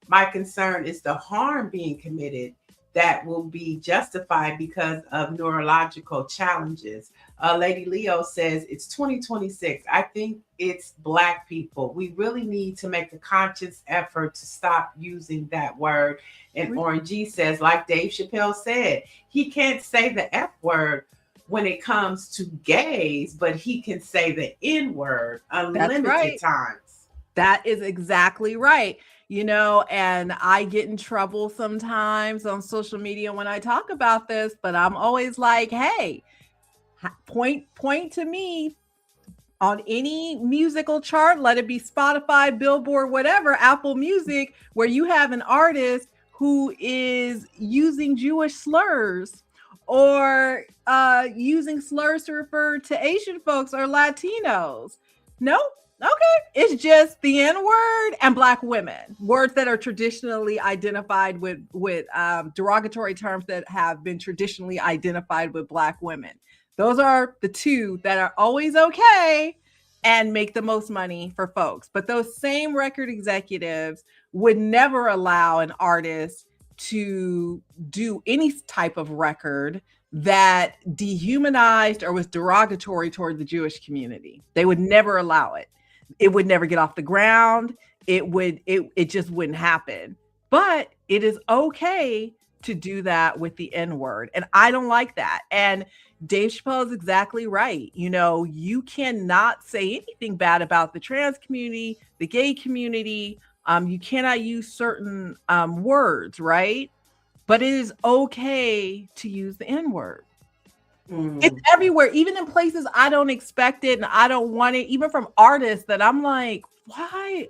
My concern is the harm being committed that will be justified because of neurological challenges. Lady Leo says, it's 2026. I think it's Black people. We really need to make a conscious effort to stop using that word. And Orange G says, like Dave Chappelle said, he can't say the F word when it comes to gays, but he can say the N word unlimited times. That is exactly right. And I get in trouble sometimes on social media when I talk about this, but I'm always like, hey, point to me on any musical chart, let it be Spotify, Billboard, whatever, Apple Music, where you have an artist who is using Jewish slurs or using slurs to refer to Asian folks or Latinos. Nope. Okay, it's just the N-word and Black women, words that are traditionally identified with derogatory terms that have been traditionally identified with Black women. Those are the two that are always okay and make the most money for folks. But those same record executives would never allow an artist to do any type of record that dehumanized or was derogatory toward the Jewish community. They would never allow it. It would never get off the ground. It just wouldn't happen. But it is okay to do that with the N-word. And I don't like that. And Dave Chappelle is exactly right. You cannot say anything bad about the trans community, the gay community. You cannot use certain words, right? But it is okay to use the N-word. It's everywhere, even in places I don't expect it and I don't want it, even from artists that I'm like, why?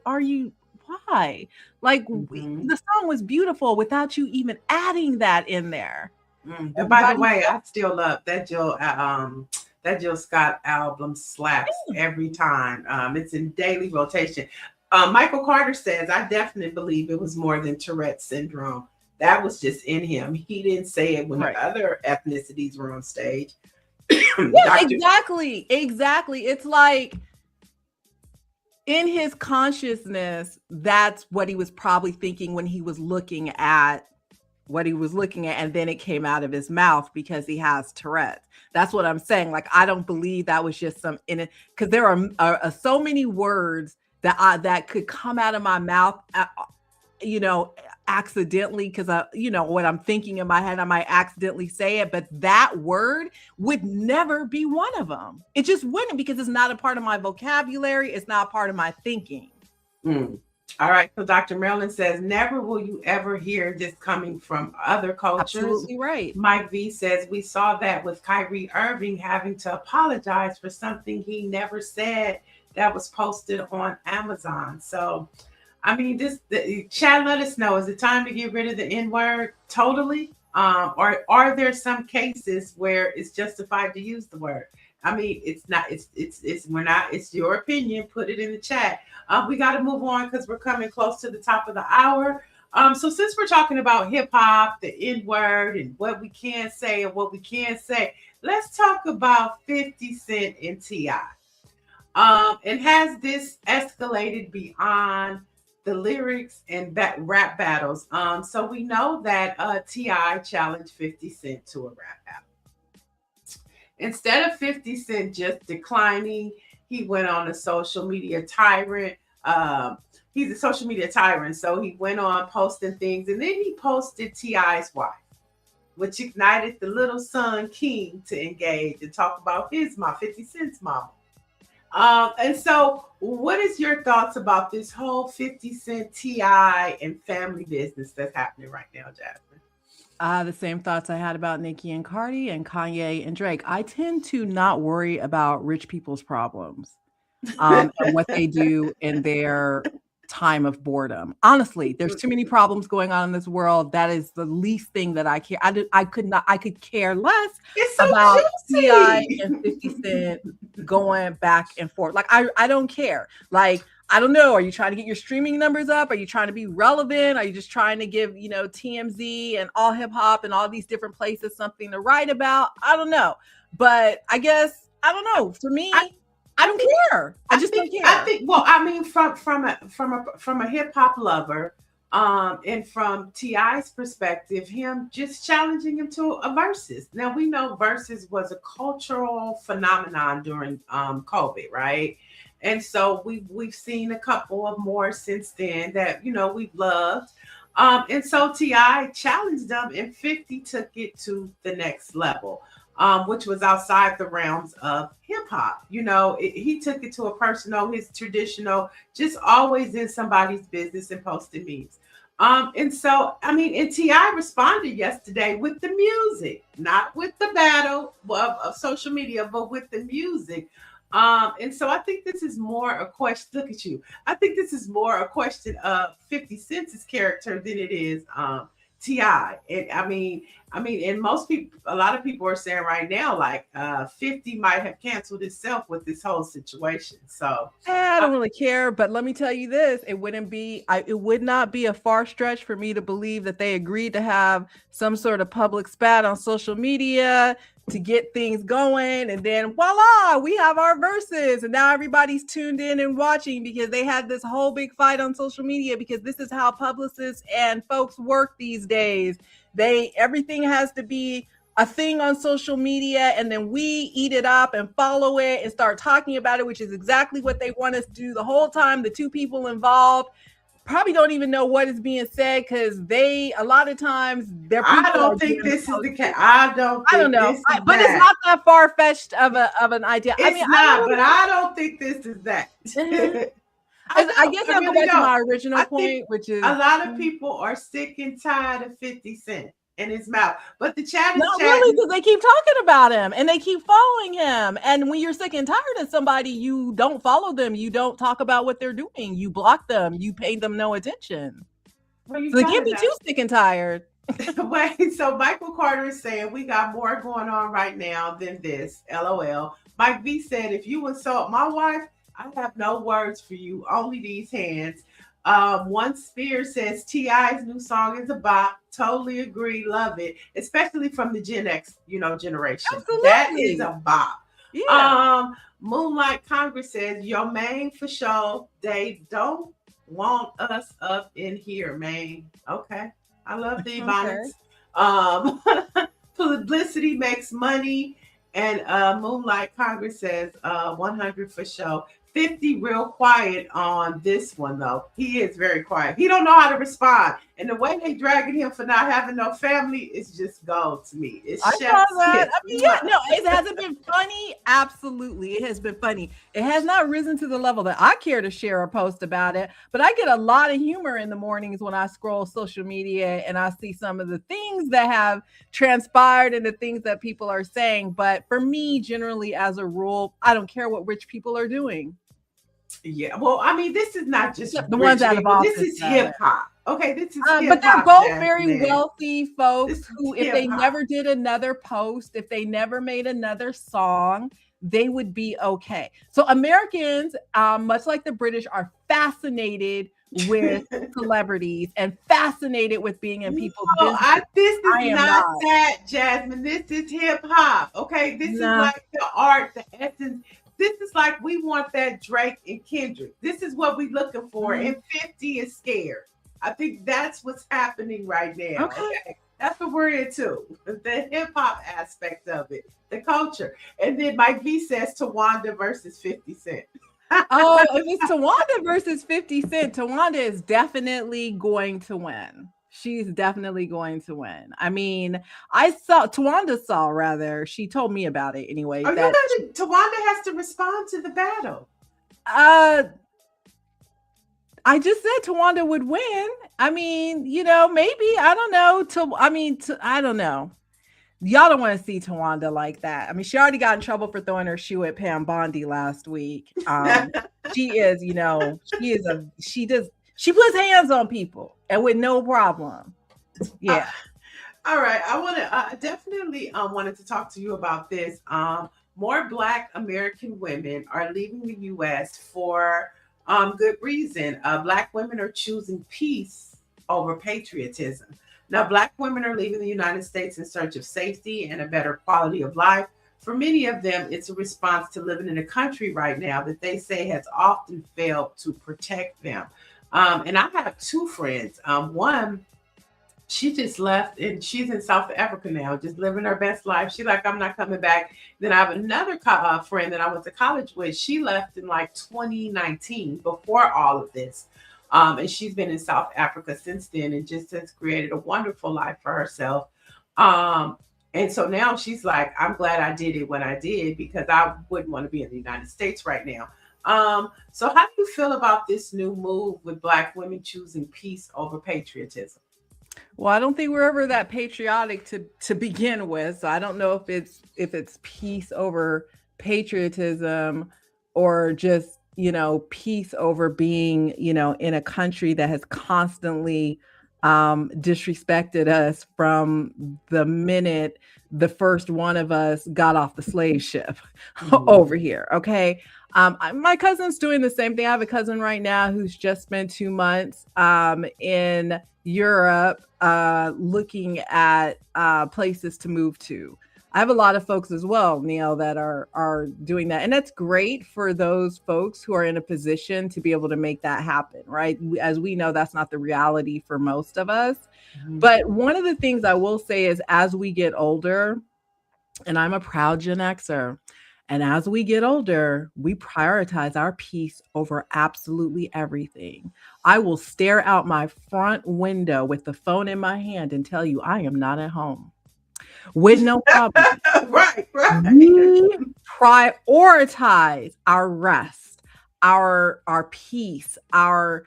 Like, the song was beautiful without you even adding that in there. And by the way, I still love that Jill Scott album slaps every time. It's in daily rotation. Michael Carter says, I definitely believe it was more than Tourette's syndrome. That was just in him. He didn't say it when the other ethnicities were on stage. Yeah, exactly. It's like in his consciousness, that's what he was probably thinking when he was looking at what he was looking at, and then it came out of his mouth because he has Tourette's. That's what I'm saying. Like, I don't believe that was just some in it, because there are so many words that could come out of my mouth, accidentally, because what I'm thinking in my head, I might accidentally say it, but that word would never be one of them. It just wouldn't, because it's not a part of my vocabulary. It's not a part of my thinking. All right. So Dr. Marilyn says, never will you ever hear this coming from other cultures. Absolutely right. Mike V says, we saw that with Kyrie Irving having to apologize for something he never said that was posted on Amazon. So I mean, Chad, let us know. Is it time to get rid of the N-word totally? Or are there some cases where it's justified to use the word? I mean, it's not. It's your opinion. Put it in the chat. We got to move on because we're coming close to the top of the hour. So since we're talking about hip hop, the N-word, and what we can say and what we can't say, let's talk about 50 Cent and T.I. And has this escalated beyond the lyrics and rap battles? So we know that T.I. challenged 50 Cent to a rap battle. Instead of 50 Cent just declining, he went on a social media tyrant. He's a social media tyrant, so he went on posting things, and then he posted T.I.'s wife, which ignited the little son King to engage and talk about his mom, 50 Cent's mom. And so what is your thoughts about this whole 50 Cent T.I. and family business that's happening right now, Jasmine? The same thoughts I had about Nicki and Cardi and Kanye and Drake. I tend to not worry about rich people's problems and what they do in their time of boredom. Honestly, there's too many problems going on in this world. That is the least thing that I care. I could care less about T.I. and 50 Cent going back and forth. Like, I don't care. Like, I don't know. Are you trying to get your streaming numbers up? Are you trying to be relevant? Are you just trying to give, TMZ and All Hip Hop and all these different places something to write about? I don't know. But I guess, I don't know. For me, I don't care. I just don't care. I think, well, I mean, from a hip hop lover, and from T.I.'s perspective, him just challenging him to a versus. Now we know versus was a cultural phenomenon during COVID, right? And so we've seen a couple of more since then that we've loved. And so T.I. challenged them, and 50 took it to the next level. Which was outside the realms of hip hop. He took it to a personal, his traditional, just always in somebody's business and posting memes. And so, I mean, and T.I. responded yesterday with the music, not with the battle of social media, but with the music. And so I think this is more a question. Look at you. I think this is more a question of 50 Cent's character than it is T.I. And I mean, and most people, a lot of people are saying right now, like 50 might have canceled itself with this whole situation. So I don't really care, but let me tell you this: it would not be a far stretch for me to believe that they agreed to have some sort of public spat on social media to get things going, and then voila, we have our verses, and now everybody's tuned in and watching because they had this whole big fight on social media, because this is how publicists and folks work these days. Everything has to be a thing on social media, and then we eat it up and follow it and start talking about it, which is exactly what they want us to do the whole time. The two people involved probably don't even know what is being said, because a lot of times I don't think this is the case. I don't know, but it's not that far-fetched of an idea. It's I don't think this is that. I guess I'll go back to my original point, which is a lot of people are sick and tired of 50 Cent in his mouth. But the chat is not really, because they keep talking about him and they keep following him. And when you're sick and tired of somebody, you don't follow them. You don't talk about what they're doing. You block them. You pay them no attention. So they can't be too sick and tired. Wait, so Michael Carter is saying we got more going on right now than this. LOL. Mike V said, if you insult my wife, I have no words for you, only these hands. One Spear says T.I.'s new song is a bop. Totally agree, love it, especially from the Gen X, generation. Absolutely. That is a bop. Yeah. Moonlight Congress says your main for show. They don't want us up in here, man. Okay, I love the bonnets. Publicity makes money, and Moonlight Congress says 100 for show. 50 real quiet on this one, though. He is very quiet. He don't know how to respond. And the way they dragging him for not having no family is just gold to me. It's I saw that. I mean, yeah, no, it hasn't been funny. Absolutely. It has been funny. It has not risen to the level that I care to share a post about it, but I get a lot of humor in the mornings when I scroll social media and I see some of the things that have transpired and the things that people are saying. But for me, generally, as a rule, I don't care what rich people are doing. Yeah, well, I mean, this is not just the ones out of office. This is hip hop. Okay, this is but they're both very wealthy folks who, if they never did another post, if they never made another song, they would be okay. So Americans, much like the British, are fascinated with celebrities and fascinated with being in people's business. This is not that, Jasmine. This is hip hop. Okay, this is like the art, the essence. This is like we want that Drake and Kendrick. This is what we're looking for. And 50 is scared. I think that's what's happening right now. Okay. That's what we're into. The hip hop aspect of it, the culture. And then Mike V says Tawanda versus 50 Cent. Oh, if it's Tawanda versus 50 Cent, Tawanda is definitely going to win. She's definitely going to win. I mean, Tawanda she told me about it anyway. Tawanda has to respond to the battle. I just said Tawanda would win. I mean, maybe, I don't know. I don't know. Y'all don't want to see Tawanda like that. I mean, she already got in trouble for throwing her shoe at Pam Bondi last week. she is, she puts hands on people and with no problem. Yeah. All right. I definitely wanted to talk to you about this. More Black American women are leaving the U.S. for good reason. Black women are choosing peace over patriotism. Now, Black women are leaving the United States in search of safety and a better quality of life. For many of them, it's a response to living in a country right now that they say has often failed to protect them. And I have two friends. One, she just left and she's in South Africa now, just living her best life. She's like, I'm not coming back. Then I have another friend that I went to college with. She left in like 2019 before all of this. And she's been in South Africa since then and just has created a wonderful life for herself. And so now she's like, I'm glad I did it when I did, because I wouldn't want to be in the United States right now. So how do you feel about this new move with Black women choosing peace over patriotism? Well, I don't think we're ever that patriotic to begin with. So I don't know if it's peace over patriotism or just, peace over being, in a country that has constantly disrespected us from the minute the first one of us got off the slave ship over here. Okay. My cousin's doing the same thing. I have a cousin right now who's just spent 2 months in Europe looking at places to move to. I have a lot of folks as well, Neil, that are doing that. And that's great for those folks who are in a position to be able to make that happen, right? As we know, that's not the reality for most of us. Mm-hmm. But one of the things I will say is as we get older, and I'm a proud Gen Xer, and as we get older, we prioritize our peace over absolutely everything. I will stare out my front window with the phone in my hand and tell you I am not at home. With no problem. Right. We prioritize our rest, our peace, our,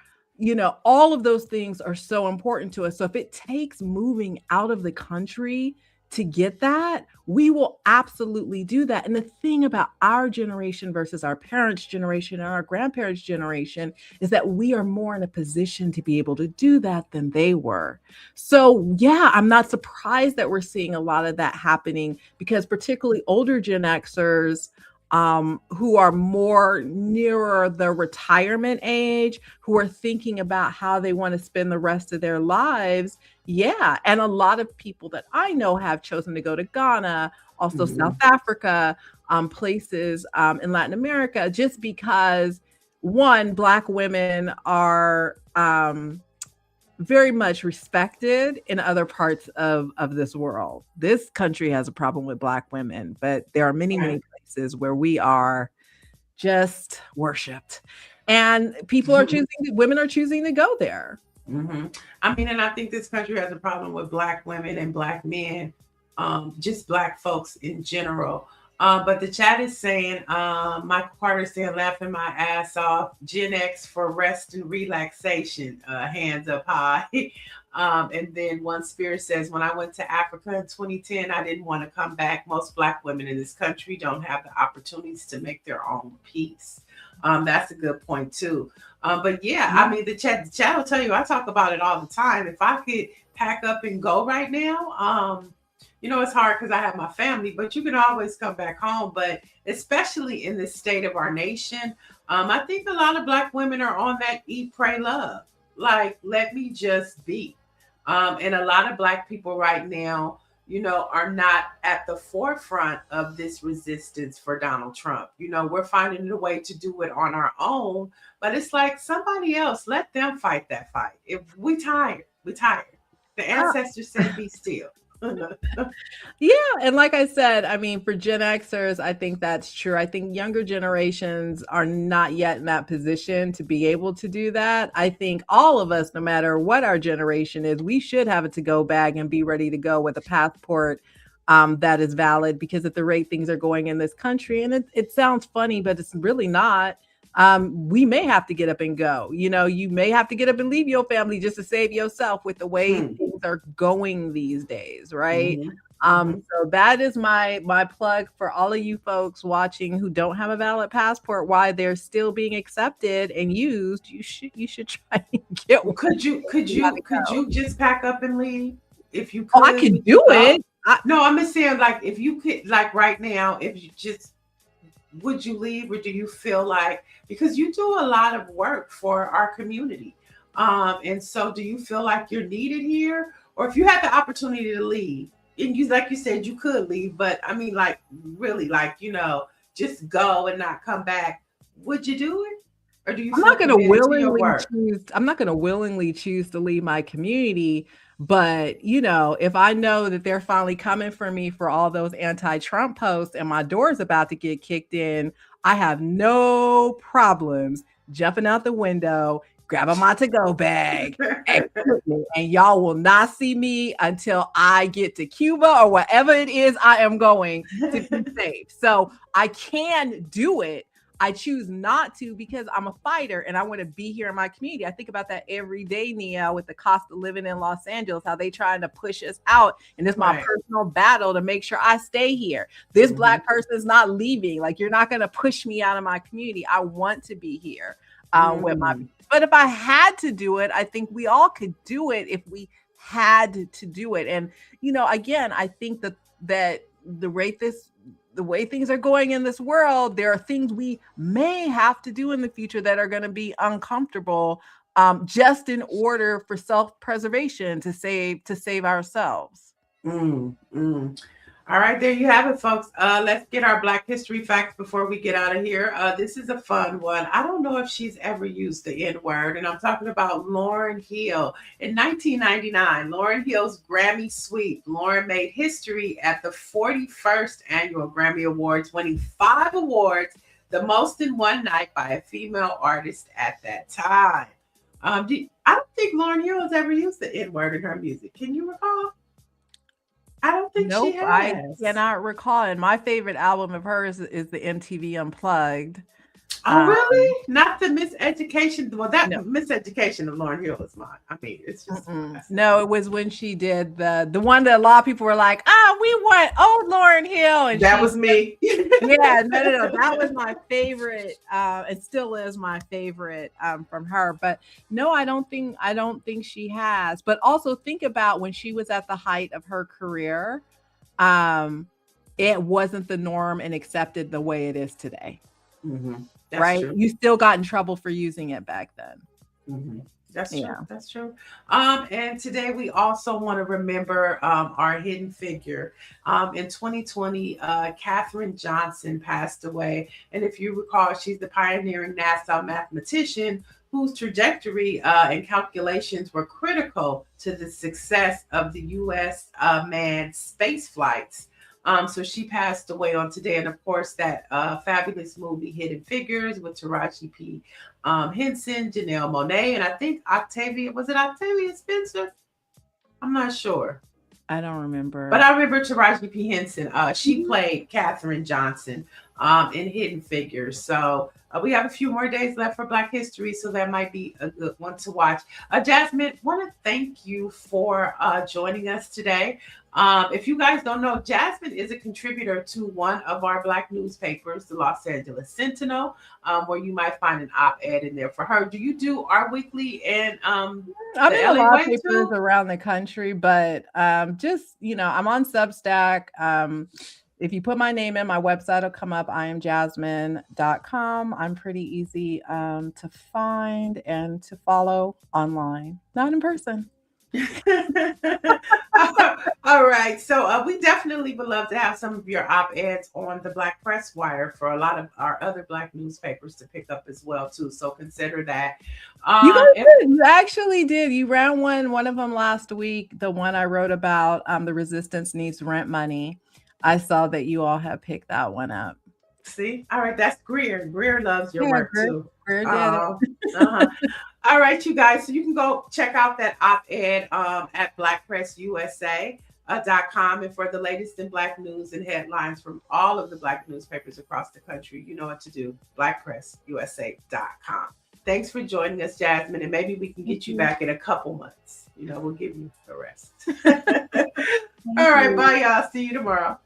all of those things are so important to us. So if it takes moving out of the country to get that, we will absolutely do that. And the thing about our generation versus our parents' generation and our grandparents' generation is that we are more in a position to be able to do that than they were. So yeah, I'm not surprised that we're seeing a lot of that happening, because particularly older Gen Xers who are more nearer the retirement age, who are thinking about how they want to spend the rest of their lives. Yeah. And a lot of people that I know have chosen to go to Ghana, also South Africa, places in Latin America, just because, one, Black women are very much respected in other parts of this world. This country has a problem with Black women, but there are many places where we are just worshipped, and women are choosing to go there. Mm-hmm. I mean, and I think this country has a problem with Black women and Black men, just Black folks in general. But the chat is saying, Michael Carter saying, laughing my ass off, Gen X for rest and relaxation, hands up high. And then One Spirit says, when I went to Africa in 2010, I didn't want to come back. Most Black women in this country don't have the opportunities to make their own peace. That's a good point too. But yeah, I mean, the chat will tell you, I talk about it all the time. If I could pack up and go right now, it's hard because I have my family, but you can always come back home. But especially in the state of our nation, I think a lot of Black women are on that eat, pray, love. Like, let me just be. And a lot of Black people right now, are not at the forefront of this resistance for Donald Trump. We're finding a way to do it on our own, but it's like somebody else, let them fight that fight. If we tired. The ancestors said, be still. Yeah. And like I said, I mean, for Gen Xers, I think that's true. I think younger generations are not yet in that position to be able to do that. I think all of us, no matter what our generation is, we should have a to-go bag and be ready to go with a passport that is valid, because at the rate things are going in this country, and it sounds funny, but it's really not. We may have to get up and go. You may have to get up and leave your family just to save yourself with the way things are going these days, right? So that is my plug for all of you folks watching who don't have a valid passport. Why they're still being accepted and used, you should try and get one. Could you just pack up and leave if you could? Oh, I can do it. No, I'm just saying, like, if you could, like right now, if you just, would you leave, or do you feel like, because you do a lot of work for our community, and so do you feel like you're needed here, or if you had the opportunity to leave, and you, like you said, you could leave, but I mean, like, really, like, you know, just go and not come back, would you do it? Or do you? I'm not going to willingly choose to leave my community. But, you know, if I know that they're finally coming for me for all those anti-Trump posts and my door's about to get kicked in, I have no problems jumping out the window, grabbing my to-go bag, and y'all will not see me until I get to Cuba or wherever it is I am going to be safe. So I can do it. I choose not to because I'm a fighter and I want to be here in my community. I think about that every day, Nia, with the cost of living in Los Angeles, how they trying to push us out. And it's my personal battle to make sure I stay here. This Black person is not leaving. Like, you're not going to push me out of my community. I want to be here with my. But if I had to do it, I think we all could do it if we had to do it. And, you know, again, I think that the way things are going in this world, there are things we may have to do in the future that are going to be uncomfortable, just in order for self-preservation to save ourselves. All right, there you have it, folks. Let's get our Black history facts before we get out of here. This is a fun one. I don't know if she's ever used the N-word, and I'm talking about Lauryn Hill. In 1999, Lauryn Hill's Grammy sweep. Lauryn made history at the 41st Annual Grammy Awards, winning 5 awards, the most in one night by a female artist at that time. I don't think Lauryn Hill has ever used the N-word in her music. Can you recall? I don't think she has. I cannot recall. And my favorite album of hers is the MTV Unplugged. Oh, really? Not the Miseducation. Well, that Miseducation of Lauryn Hill is mine. I mean, it's just no. It was when she did the one that a lot of people were like, we want old Lauryn Hill, and that was me. Yeah, no. That was my favorite. It still is my favorite from her. But no, I don't think she has. But also think about when she was at the height of her career. It wasn't the norm and accepted the way it is today. That's right? True. You still got in trouble for using it back then. That's true. That's true. And today we also want to remember our hidden figure. In 2020, Katherine Johnson passed away. And if you recall, she's the pioneering NASA mathematician whose trajectory and calculations were critical to the success of the U.S. Manned space flights. So she passed away on today. And of course, that fabulous movie, Hidden Figures, with Taraji P. Henson, Janelle Monáe, and I think Octavia Spencer? I'm not sure. I don't remember. But I remember Taraji P. Henson. She played Katherine Johnson in Hidden Figures. So we have a few more days left for Black History, so that might be a good one to watch. Jasmine, want to thank you for joining us today. If you guys don't know, Jasmine is a contributor to one of our Black newspapers, the Los Angeles Sentinel, where you might find an op-ed in there for her. Do you do Our Weekly and I'm in a lot of papers around the country, but just, I'm on Substack. If you put my name in, my website will come up, iamjasmyne.com. I'm pretty easy to find and to follow online, not in person. All right. So we definitely would love to have some of your op-eds on the Black Press Wire for a lot of our other Black newspapers to pick up as well, too. So consider that. You actually did. You ran one of them last week, the one I wrote about, the resistance needs rent money. I saw that you all have picked that one up. See? All right. That's Greer. Greer loves your work, too. Greer did it. All right, you guys. So you can go check out that op-ed at blackpressusa.com. And for the latest in Black news and headlines from all of the Black newspapers across the country, you know what to do. blackpressusa.com. Thanks for joining us, Jasmine. And maybe we can get you back in a couple months. We'll give you the rest. All right, bye, y'all. See you tomorrow.